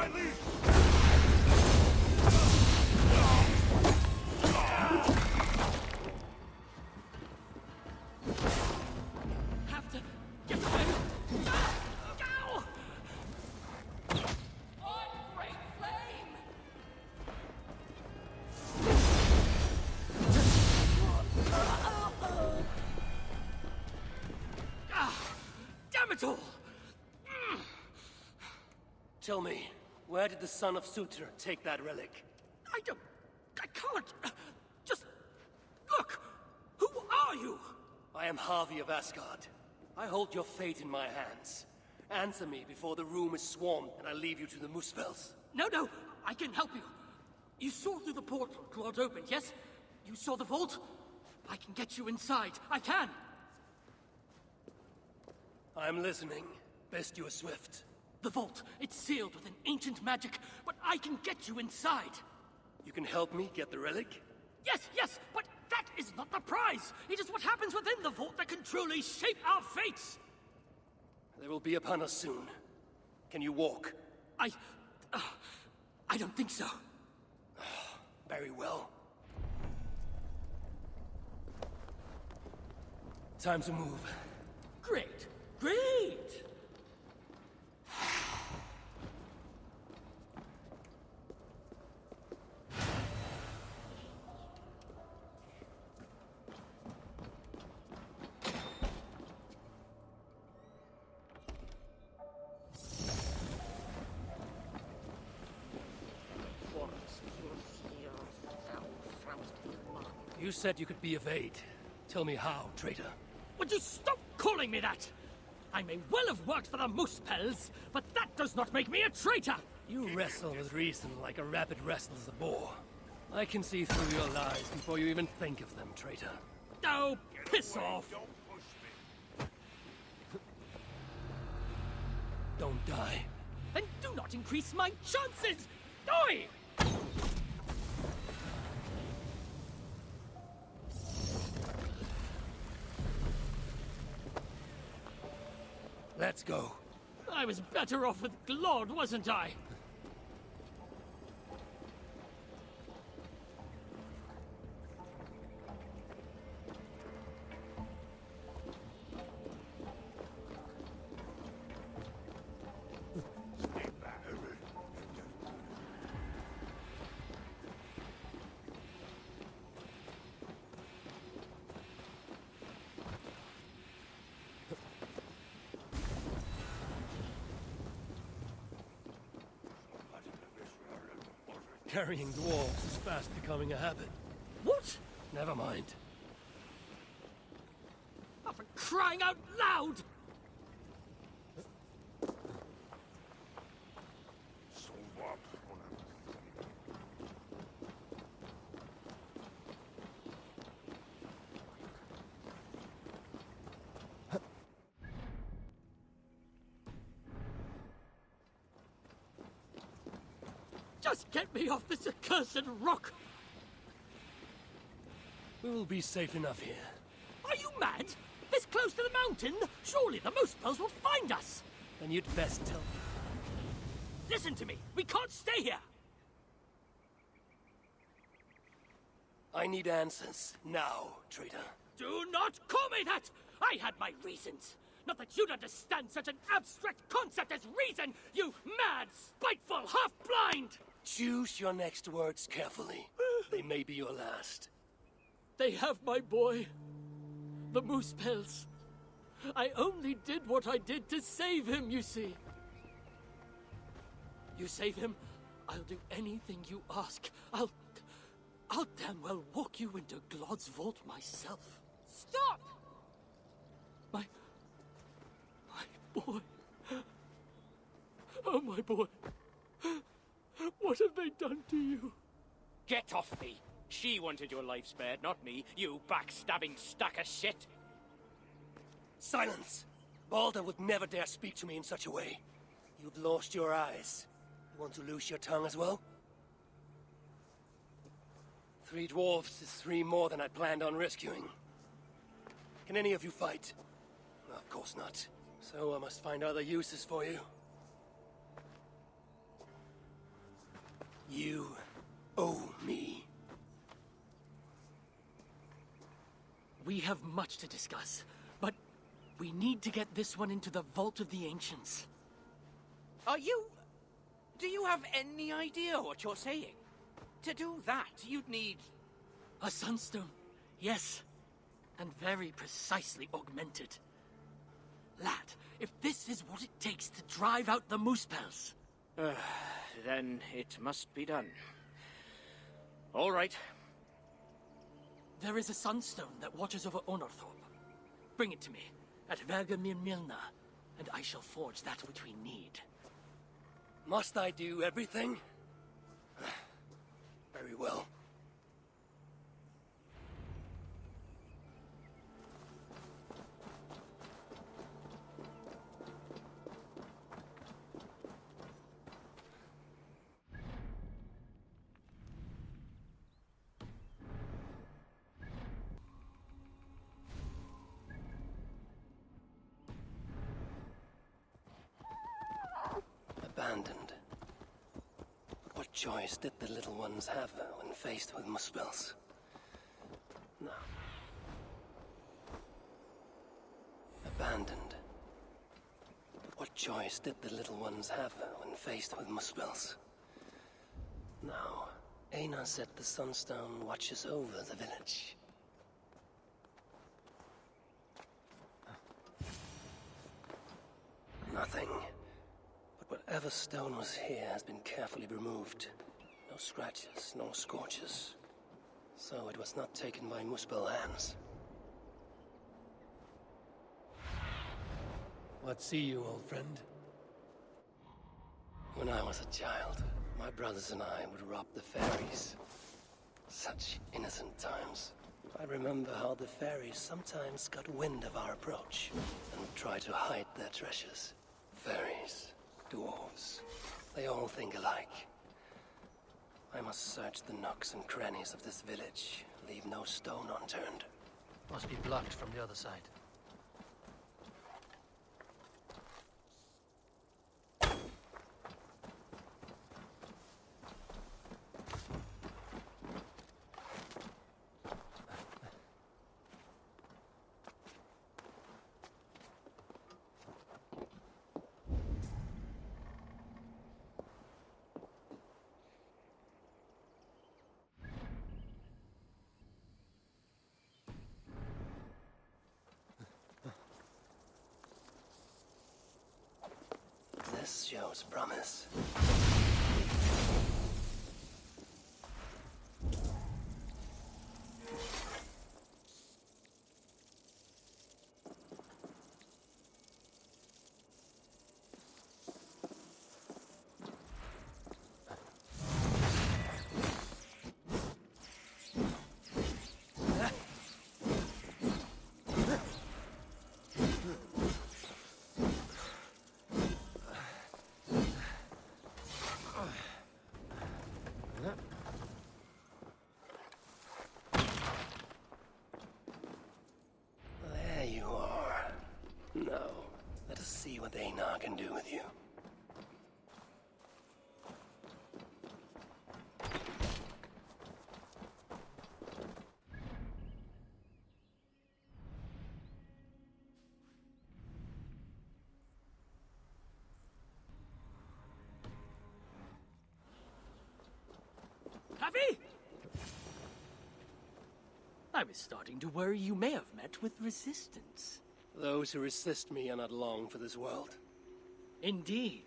my liege! Have to get away. Ow! On great flame! Damn it all! Tell me, where did the son of Sutur take that relic? I can't. Just look. Who are you? I am Harvey of Asgard. I hold your fate in my hands. Answer me before the room is swarmed and I leave you to the Muspels. No, I can help you. You saw through the portal Claude opened, yes? You saw the vault? I can get you inside. I can. I'm listening. Best you are swift. The vault, it's sealed with an ancient magic, but I can get you inside. You can help me get the relic? Yes, but that is not the prize. It is what happens within the vault that can truly shape our fates. They will be upon us soon. Can you walk? I don't think so. Very well. Time to move. Great. You said you could be of aid. Tell me how, traitor. Would you stop calling me that? I may well have worked for the Muspels, but that does not make me a traitor! You wrestle with reason like a rabbit wrestles a boar. I can see through your lies before you even think of them, traitor. Oh, piss off! Don't die. And do not increase my chances! Die! Let's go. I was better off with Claude, wasn't I? Carrying dwarves is fast becoming a habit. What? Never mind. Oh, for crying out loud! Just get me off this accursed rock! We will be safe enough here. Are you mad? This close to the mountain? Surely the Muspels will find us! Then you'd best tell me. Listen to me! We can't stay here! I need answers. Now, traitor. Do not call me that! I had my reasons! Not that you'd understand such an abstract concept as reason, you mad, spiteful, half-blind! Choose your next words carefully. They may be your last. They have my boy. The Muspels. I only did what I did to save him, you see. You save him, I'll do anything you ask. I'll damn well walk you into Glod's vault myself. Stop! My boy. Oh, my boy. What have they done to you? Get off me! She wanted your life spared, not me, you backstabbing stack of shit! Silence! Balder would never dare speak to me in such a way. You've lost your eyes. You want to lose your tongue as well? 3 dwarves is 3 more than I planned on rescuing. Can any of you fight? Of course not. So I must find other uses for you. We have much to discuss, but we need to get this one into the Vault of the Ancients. Do you have any idea what you're saying? To do that, you'd need... A sunstone, yes. And very precisely augmented. Lad, if this is what it takes to drive out the Moosepels... then it must be done. All right. There is a sunstone that watches over Onorthorpe. Bring it to me, at Vergamir Milna, and I shall forge that which we need. Must I do everything? Very well. Abandoned. What choice did the little ones have when faced with Muspels? No. Abandoned. What choice did the little ones have when faced with Muspels? Now, Aina said the Sunstone watches over the village. Nothing. But whatever stone was here has been carefully removed. No scratches, no scorches. So it was not taken by Muspel hands. What see you, old friend? When I was a child, my brothers and I would rob the fairies. Such innocent times. I remember how the fairies sometimes got wind of our approach and would try to hide their treasures. Fairies, dwarves, they all think alike. I must search the nooks and crannies of this village, leave no stone unturned. Must be blocked from the other side. This shows promise. There you are. Now, let us see what Einar can do with you. Happy? I was starting to worry you may have met with resistance. Those who resist me are not long for this world. Indeed.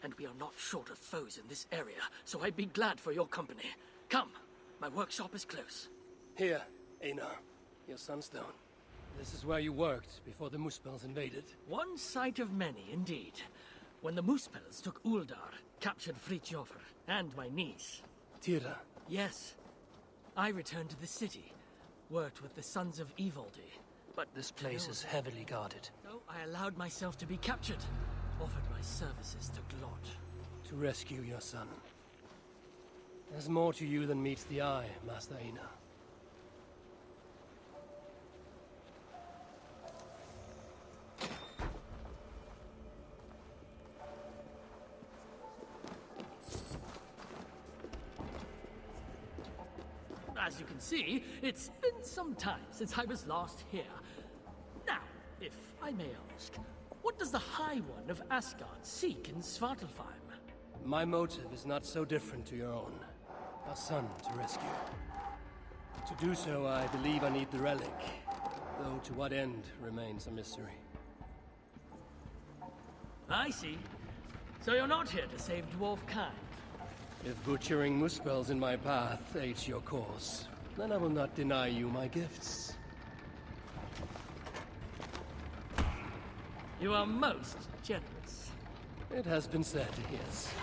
And we are not short of foes in this area, so I'd be glad for your company. Come, my workshop is close. Here, Einar, your sunstone. This is where you worked before the Muspels invaded. One sight of many, indeed. When the Muspels took Uldar, captured Fritjofr, and my niece. Tira. Yes. I returned to the city, worked with the Sons of Ivaldi, but... This place is heavily guarded. So I allowed myself to be captured, offered my services to Glot. To rescue your son. There's more to you than meets the eye, Master Einar. As you can see, it's been some time since I was last here. Now, if I may ask, what does the High One of Asgard seek in Svartalfheim? My motive is not so different to your own. A son to rescue. To do so, I believe I need the relic, though to what end remains a mystery. I see. So you're not here to save dwarf kind. If butchering Muspel's in my path aids your cause, then I will not deny you my gifts. You are most generous. It has been said, yes.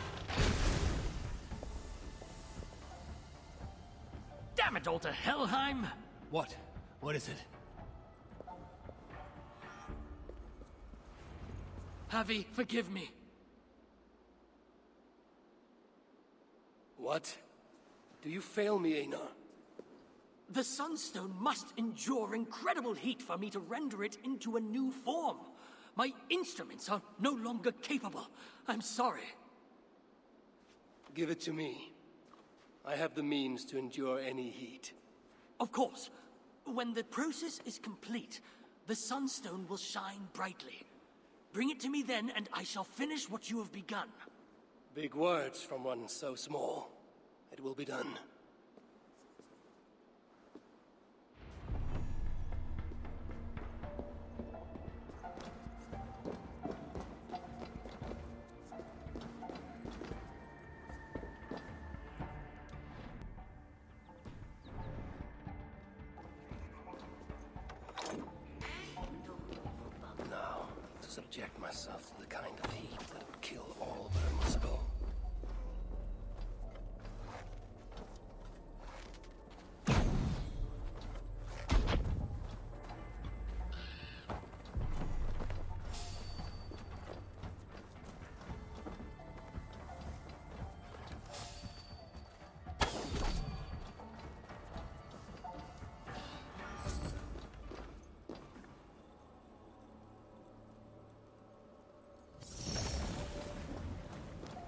Damn it all to Helheim! What? What is it? Javi, forgive me. What? Do you fail me, Einar? The Sunstone must endure incredible heat for me to render it into a new form. My instruments are no longer capable. I'm sorry. Give it to me. I have the means to endure any heat. Of course. When the process is complete, the Sunstone will shine brightly. Bring it to me then, and I shall finish what you have begun. Big words from one so small. It will be done. Now, to subject myself to the kind of heat that would kill all but a Muspel.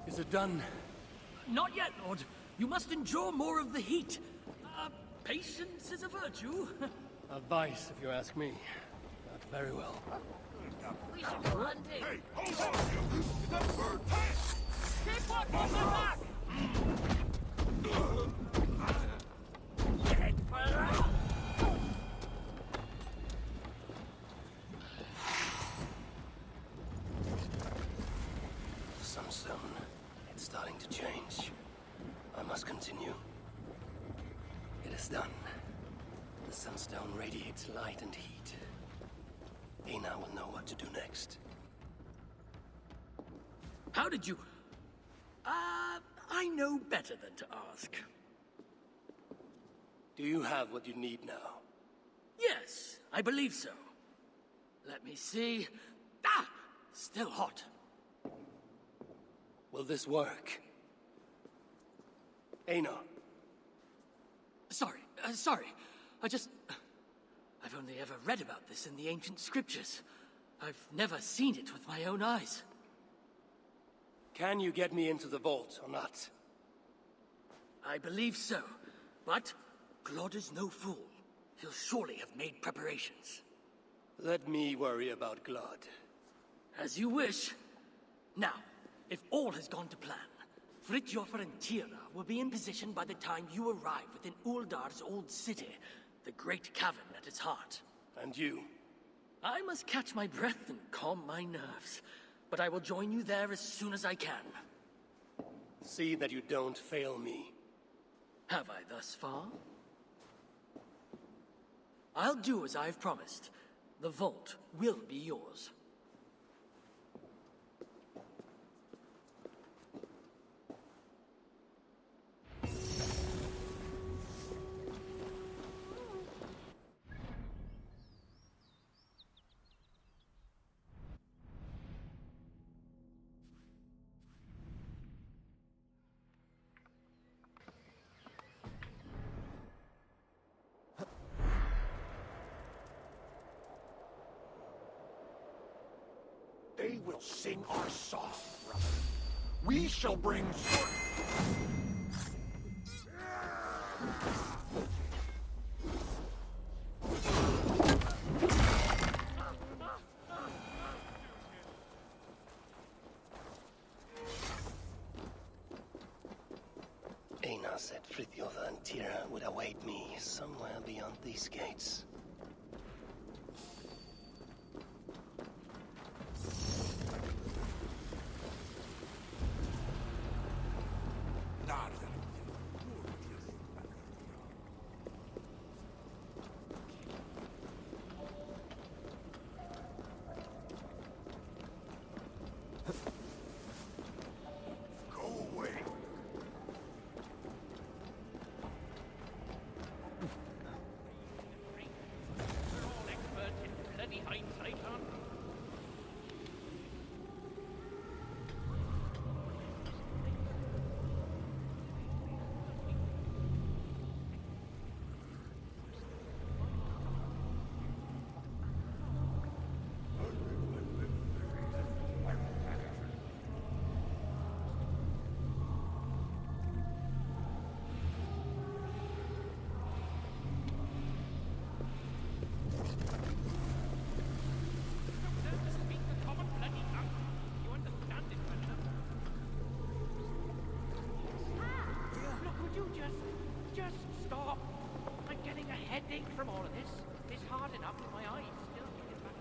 Is it done? Not yet, Lord. You must endure more of the heat. Patience is a virtue. A vice, if you ask me. But very well. We should go hunting. Hey, hold on, you! Is that bird? Hey! Keep watch on the back! Dead fella! Sunstone. It's starting to change. I must continue. It is done. The Sunstone radiates light and heat. Einar will know what to do next. How did you... I know better than to ask. Do you have what you need now? Yes, I believe so. Let me see. Still hot. Will this work? Einar. Sorry. I've only ever read about this in the ancient scriptures. I've never seen it with my own eyes. Can you get me into the vault or not? I believe so, but Claude is no fool. He'll surely have made preparations. Let me worry about Glod. As you wish. Now, if all has gone to plan, Fridtjofr and Tira will be in position by the time you arrive within Uldar's old city, the great cavern at its heart. And you? I must catch my breath and calm my nerves, but I will join you there as soon as I can. See that you don't fail me. Have I thus far? I'll do as I've promised. The vault will be yours. They will sing our song, brother. We shall bring... said Frithjof and Tira would await me somewhere beyond these gates. Just stop. I'm getting a headache from all of this. It's hard enough with my eyes still getting back.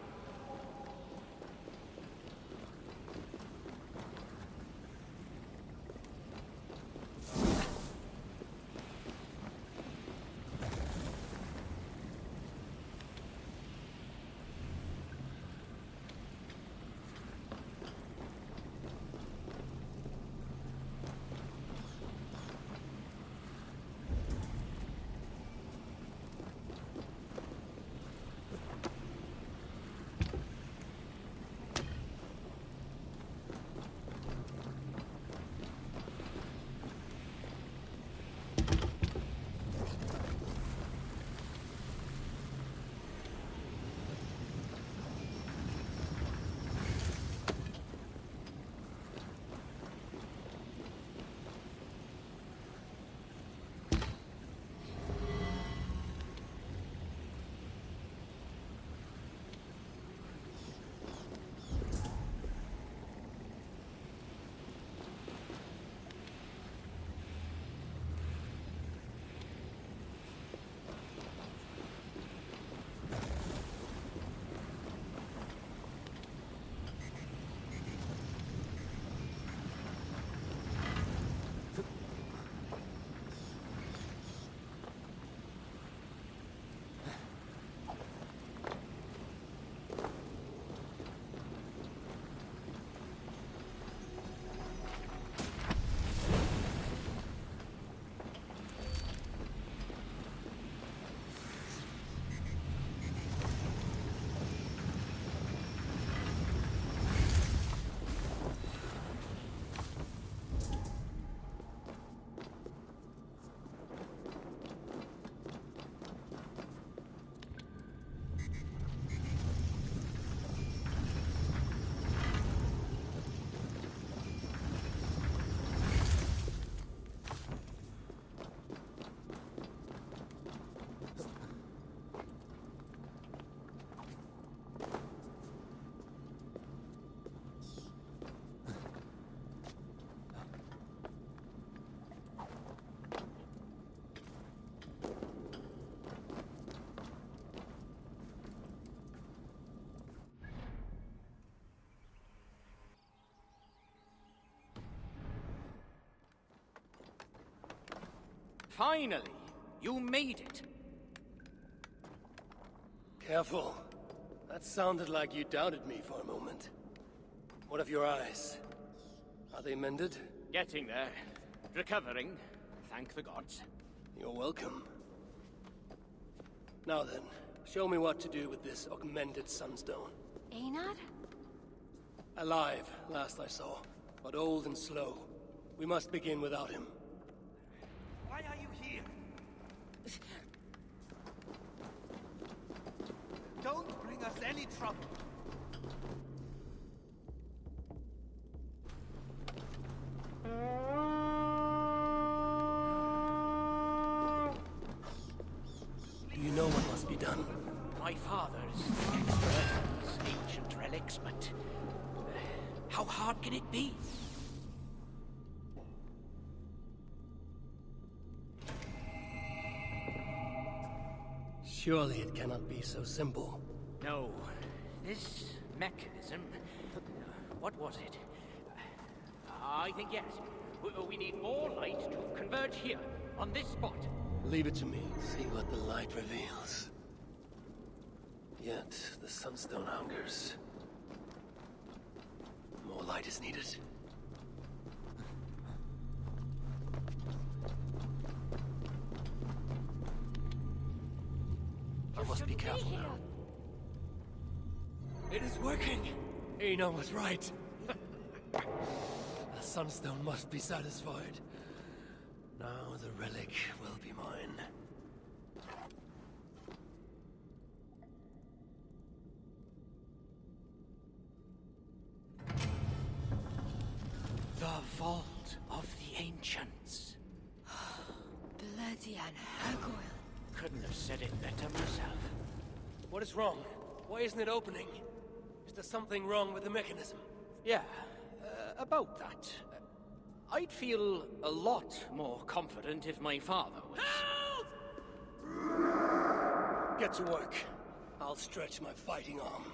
Finally, you made it. Careful. That sounded like you doubted me for a moment. What of your eyes? Are they mended? Getting there. Recovering. Thank the gods. You're welcome. Now then, show me what to do with this augmented sunstone. Einar? Alive, last I saw, but old and slow. We must begin without him. Why are you here? Don't bring us any trouble. Do you know what must be done? My father's expert on these ancient relics, but how hard can it be? Surely it cannot be so simple. No. This mechanism... What was it? I think yes. We need more light to converge here, on this spot. Leave it to me. See what the light reveals. Yet, the sunstone hungers. More light is needed. I must be careful now. It is working! Eno was right. The sunstone must be satisfied. Now the relic will be mine. The Vault of the Ancients. Bloody Anhagoil. Couldn't have said it better myself. What is wrong? Why isn't it opening? Is there something wrong with the mechanism? Yeah, about that. I'd feel a lot more confident if my father was... Help! Get to work. I'll stretch my fighting arm.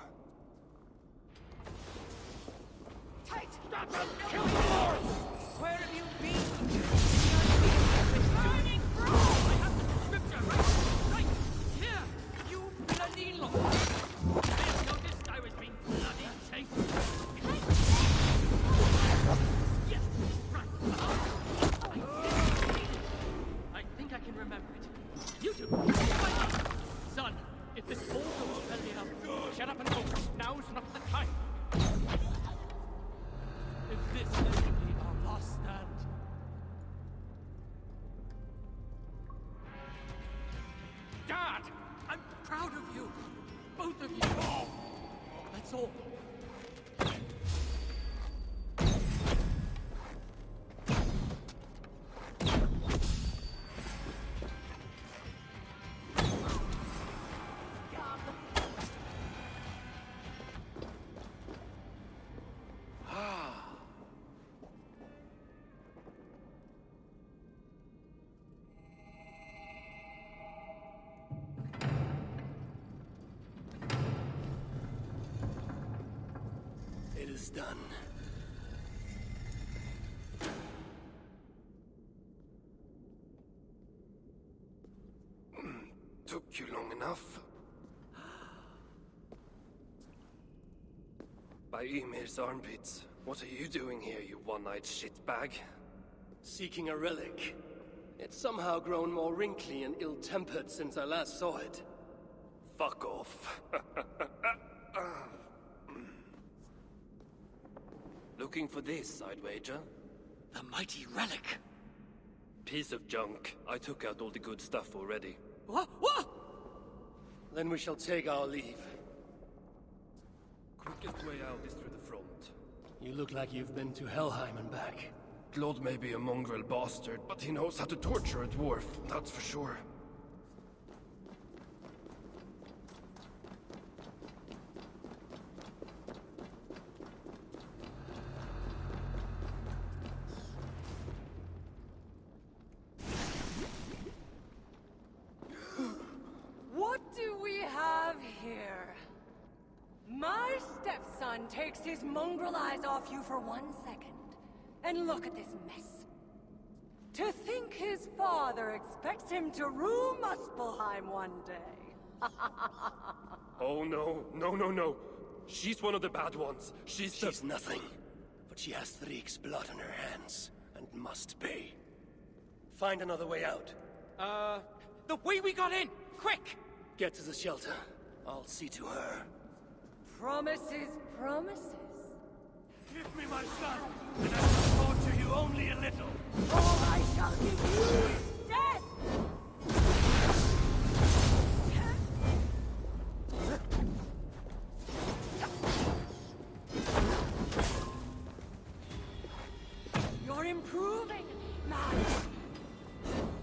Tight! Kill me! Where have you been? Burning through! I have the scripture right here! You bloody lot! I have noticed I was being bloody chased. Yes, right. I think I can remember it. You do. Son, if this all goes well enough, Shut up and go. Now's not the time. if this is to be our last stand. Dad! I'm proud of you. Both of you. That's all. It is done. Took you long enough. By Ymir's armpits. What are you doing here, you one-eyed shitbag? Seeking a relic. It's somehow grown more wrinkly and ill-tempered since I last saw it. Fuck off. Looking for this, I'd wager. The mighty relic. Piece of junk. I took out all the good stuff already. What? What? Then we shall take our leave. Quickest way out is through the front. You look like you've been to Helheim and back. Claude may be a mongrel bastard, but he knows how to torture a dwarf, that's for sure. What do we have here? My stepson takes his mongrel eyes off you for 1 second. And look at this mess. To think his father expects him to rule Muspelheim one day. Oh no, no. She's one of the bad ones. She's nothing. But she has Thriek's blood on her hands, and must pay. Find another way out. The way we got in! Quick! Get to the shelter. I'll see to her. Promises, promises. Give me my son, and I will torture you only a little. All I shall give you is death! You're improving, man.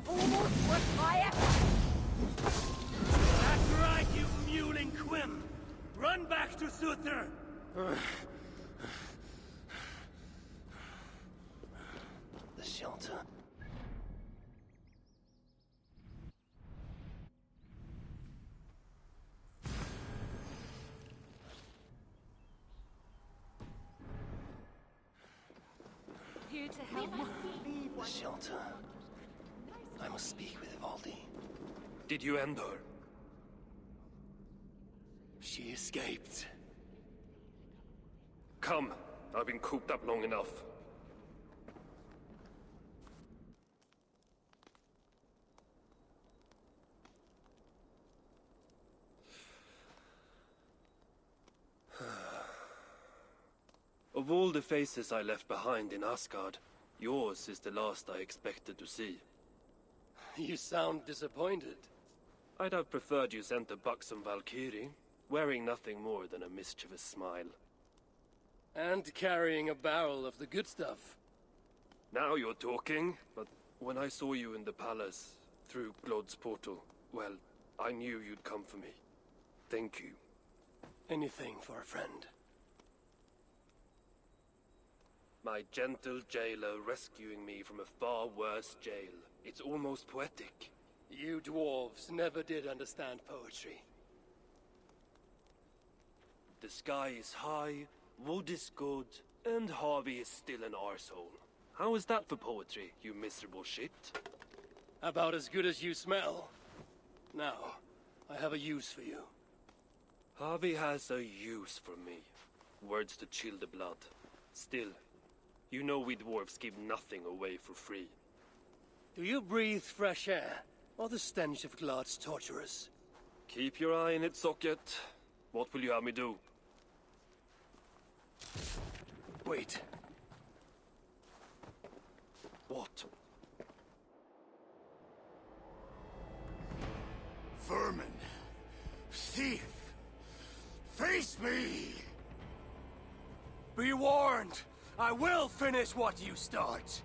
Almost worth my effort. That's right, you mewling quim. Run back to Suther. The shelter. to help me. The shelter. I must speak with Ivaldi. Did you end her? She escaped. Come. I've been cooped up long enough. Of all the faces I left behind in Asgard, yours is the last I expected to see. You sound disappointed. I'd have preferred you sent a buxom Valkyrie, wearing nothing more than a mischievous smile. And carrying a barrel of the good stuff. Now you're talking, but when I saw you in the palace, through Glod's portal, well, I knew you'd come for me. Thank you. Anything for a friend. My gentle jailer rescuing me from a far worse jail. It's almost poetic. You dwarves never did understand poetry. The sky is high, wood is good, and Harvey is still an arsehole. How is that for poetry, you miserable shit? About as good as you smell. Now, I have a use for you. Harvey has a use for me. Words to chill the blood. Still, you know we dwarves give nothing away for free. Do you breathe fresh air, or the stench of Glad's torturers? Keep your eye in its socket. What will you have me do? Wait. What? Vermin. Thief. Face me! Be warned! I will finish what you start!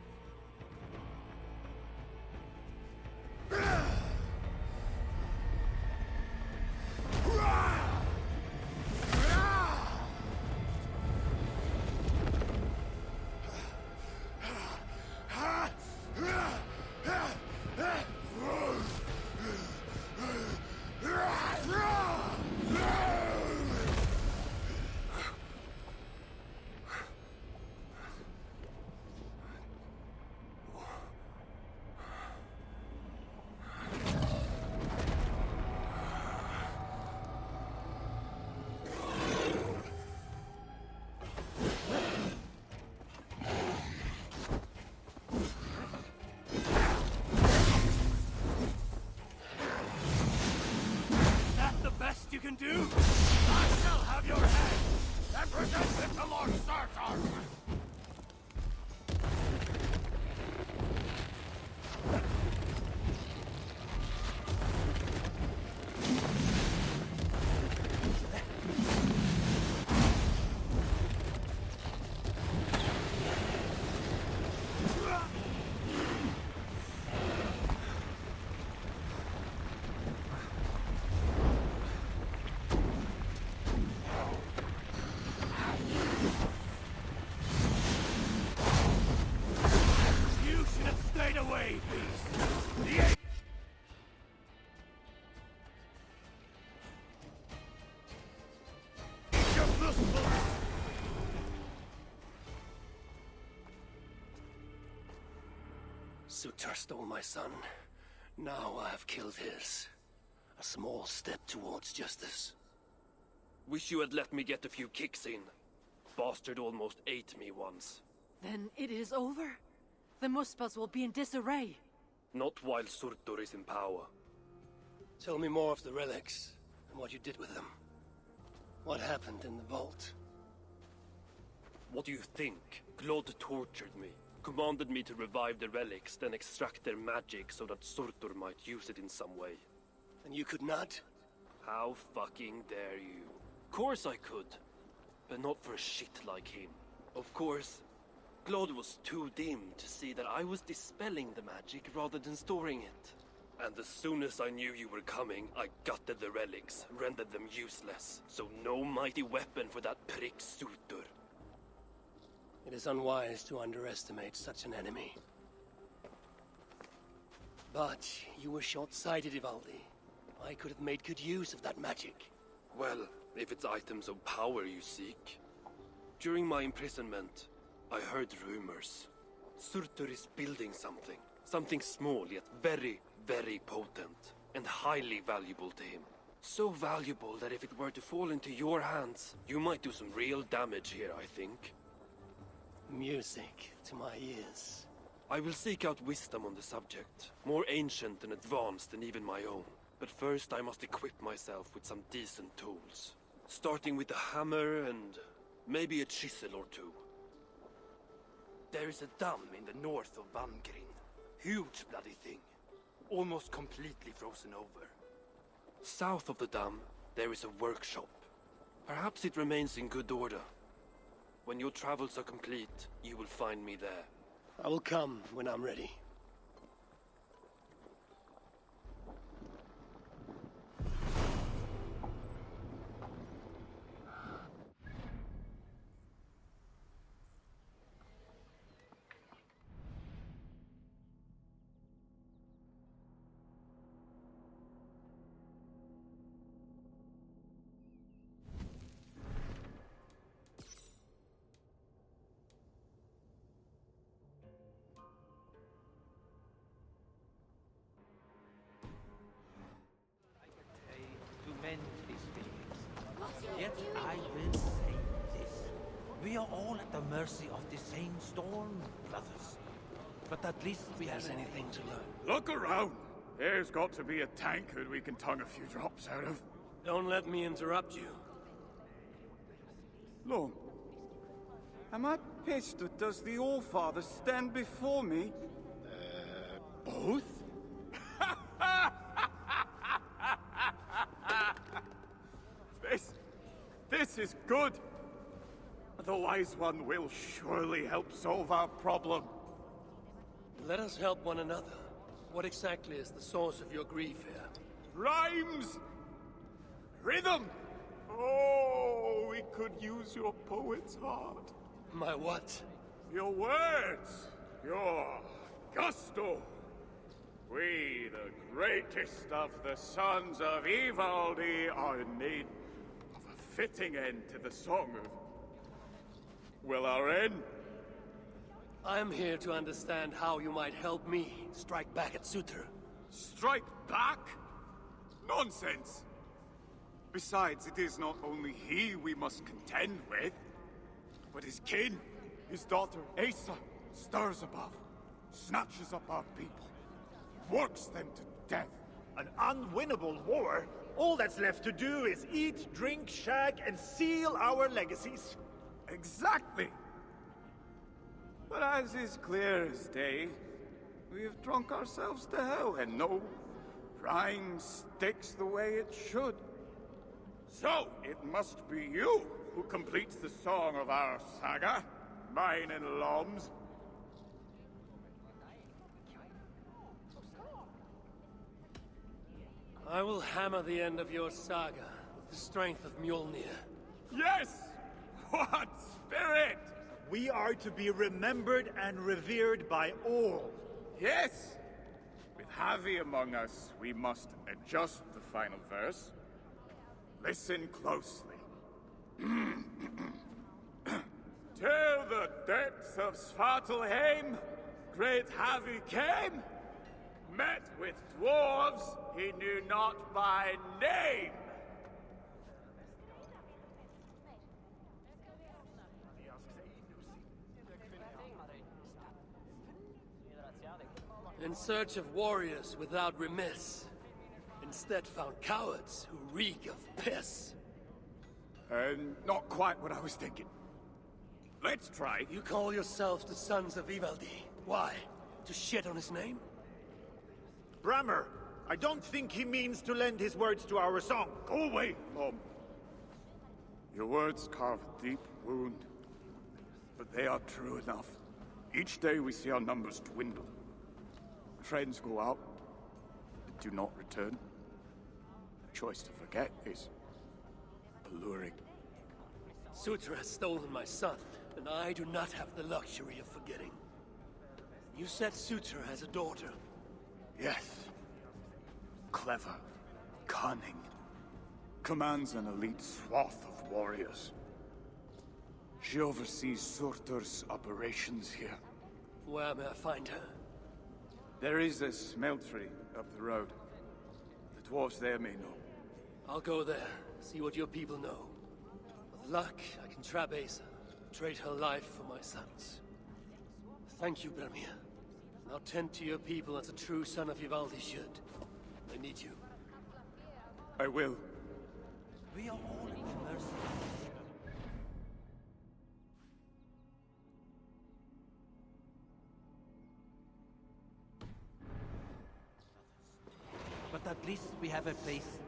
You can do? I shall have your head and present it to Lord Sartar! Sutar stole my son. Now I have killed his. A small step towards justice. Wish you had let me get a few kicks in. Bastard almost ate me once. Then it is over? The Muspels will be in disarray. Not while Surtur is in power. Tell me more of the relics, and what you did with them. What happened in the vault? What do you think? Glod tortured me. Commanded me to revive the relics, then extract their magic so that Surtur might use it in some way. And you could not? How fucking dare you? Of course I could. But not for a shit like him. Of course, Glod was too dim to see that I was dispelling the magic rather than storing it. And as soon as I knew you were coming, I gutted the relics, rendered them useless. So no mighty weapon for that prick Surtur. It is unwise to underestimate such an enemy. But you were short-sighted, Ivaldi. I could have made good use of that magic. Well, if it's items of power you seek. During my imprisonment, I heard rumors. Surtur is building something. Something small, yet very, very potent. And highly valuable to him. So valuable that if it were to fall into your hands, you might do some real damage here, I think. Music to my ears. I will seek out wisdom on the subject. More ancient and advanced than even my own. But first I must equip myself with some decent tools. Starting with a hammer and maybe a chisel or two. There is a dam in the north of Vamgrin. Huge bloody thing. Almost completely frozen over. South of the dam, there is a workshop. Perhaps it remains in good order. When your travels are complete, you will find me there. I will come when I'm ready. To mend his feelings. Yet I will say this. We are all at the mercy of the same storm, brothers. But at least we have anything to learn. Look around! There's got to be a tankard we can tongue a few drops out of. Don't let me interrupt you. Lord, am I pissed or does the All-Father stand before me? Both? This is good. The Wise One will surely help solve our problem. Let us help one another. What exactly is the source of your grief here? Rhymes! Rhythm! Oh, we could use your poet's heart. My what? Your words! Your gusto! We, the greatest of the sons of Ivaldi, are in need of a fitting end to the song of... well, our end. I am here to understand how you might help me strike back at Suter. Strike back? Nonsense! Besides, it is not only he we must contend with, but his kin. His daughter, Asa, stirs above, snatches up our people, works them to death. An unwinnable war? All that's left to do is eat, drink, shag, and seal our legacies. Exactly! But as is clear as day, we have drunk ourselves to hell, and no rhyme sticks the way it should. So, it must be you who completes the song of our saga, mine and Lom's. I will hammer the end of your saga with the strength of Mjolnir. Yes! What spirit! We are to be remembered and revered by all. Yes! With Javi among us, we must adjust the final verse. Listen closely. Till the depths of Svartalheim, great Javi came, met with dwarves he knew not by name. In search of warriors without remiss, instead found cowards who reek of piss. Not quite what I was thinking. Let's try. You call yourselves the Sons of Ivaldi. Why? To shit on his name? Brammer, I don't think he means to lend his words to our song. Go away, Mom. Your words carve a deep wound, but they are true enough. Each day we see our numbers dwindle. Friends go out, but do not return. The choice to forget is alluring. Sutra has stolen my son, and I do not have the luxury of forgetting. You said Sutra has a daughter. Yes. Clever, cunning, commands an elite swath of warriors. She oversees Surtur's operations here. Where may I find her? There is a smeltery up the road. The dwarves there may know. I'll go there, see what your people know. With luck, I can trap Asa, trade her life for my son's. Thank you, Bermir. Now tend to your people as a true son of Ivaldi should. They need you. I will. We are all at the mercy. But at least we have a place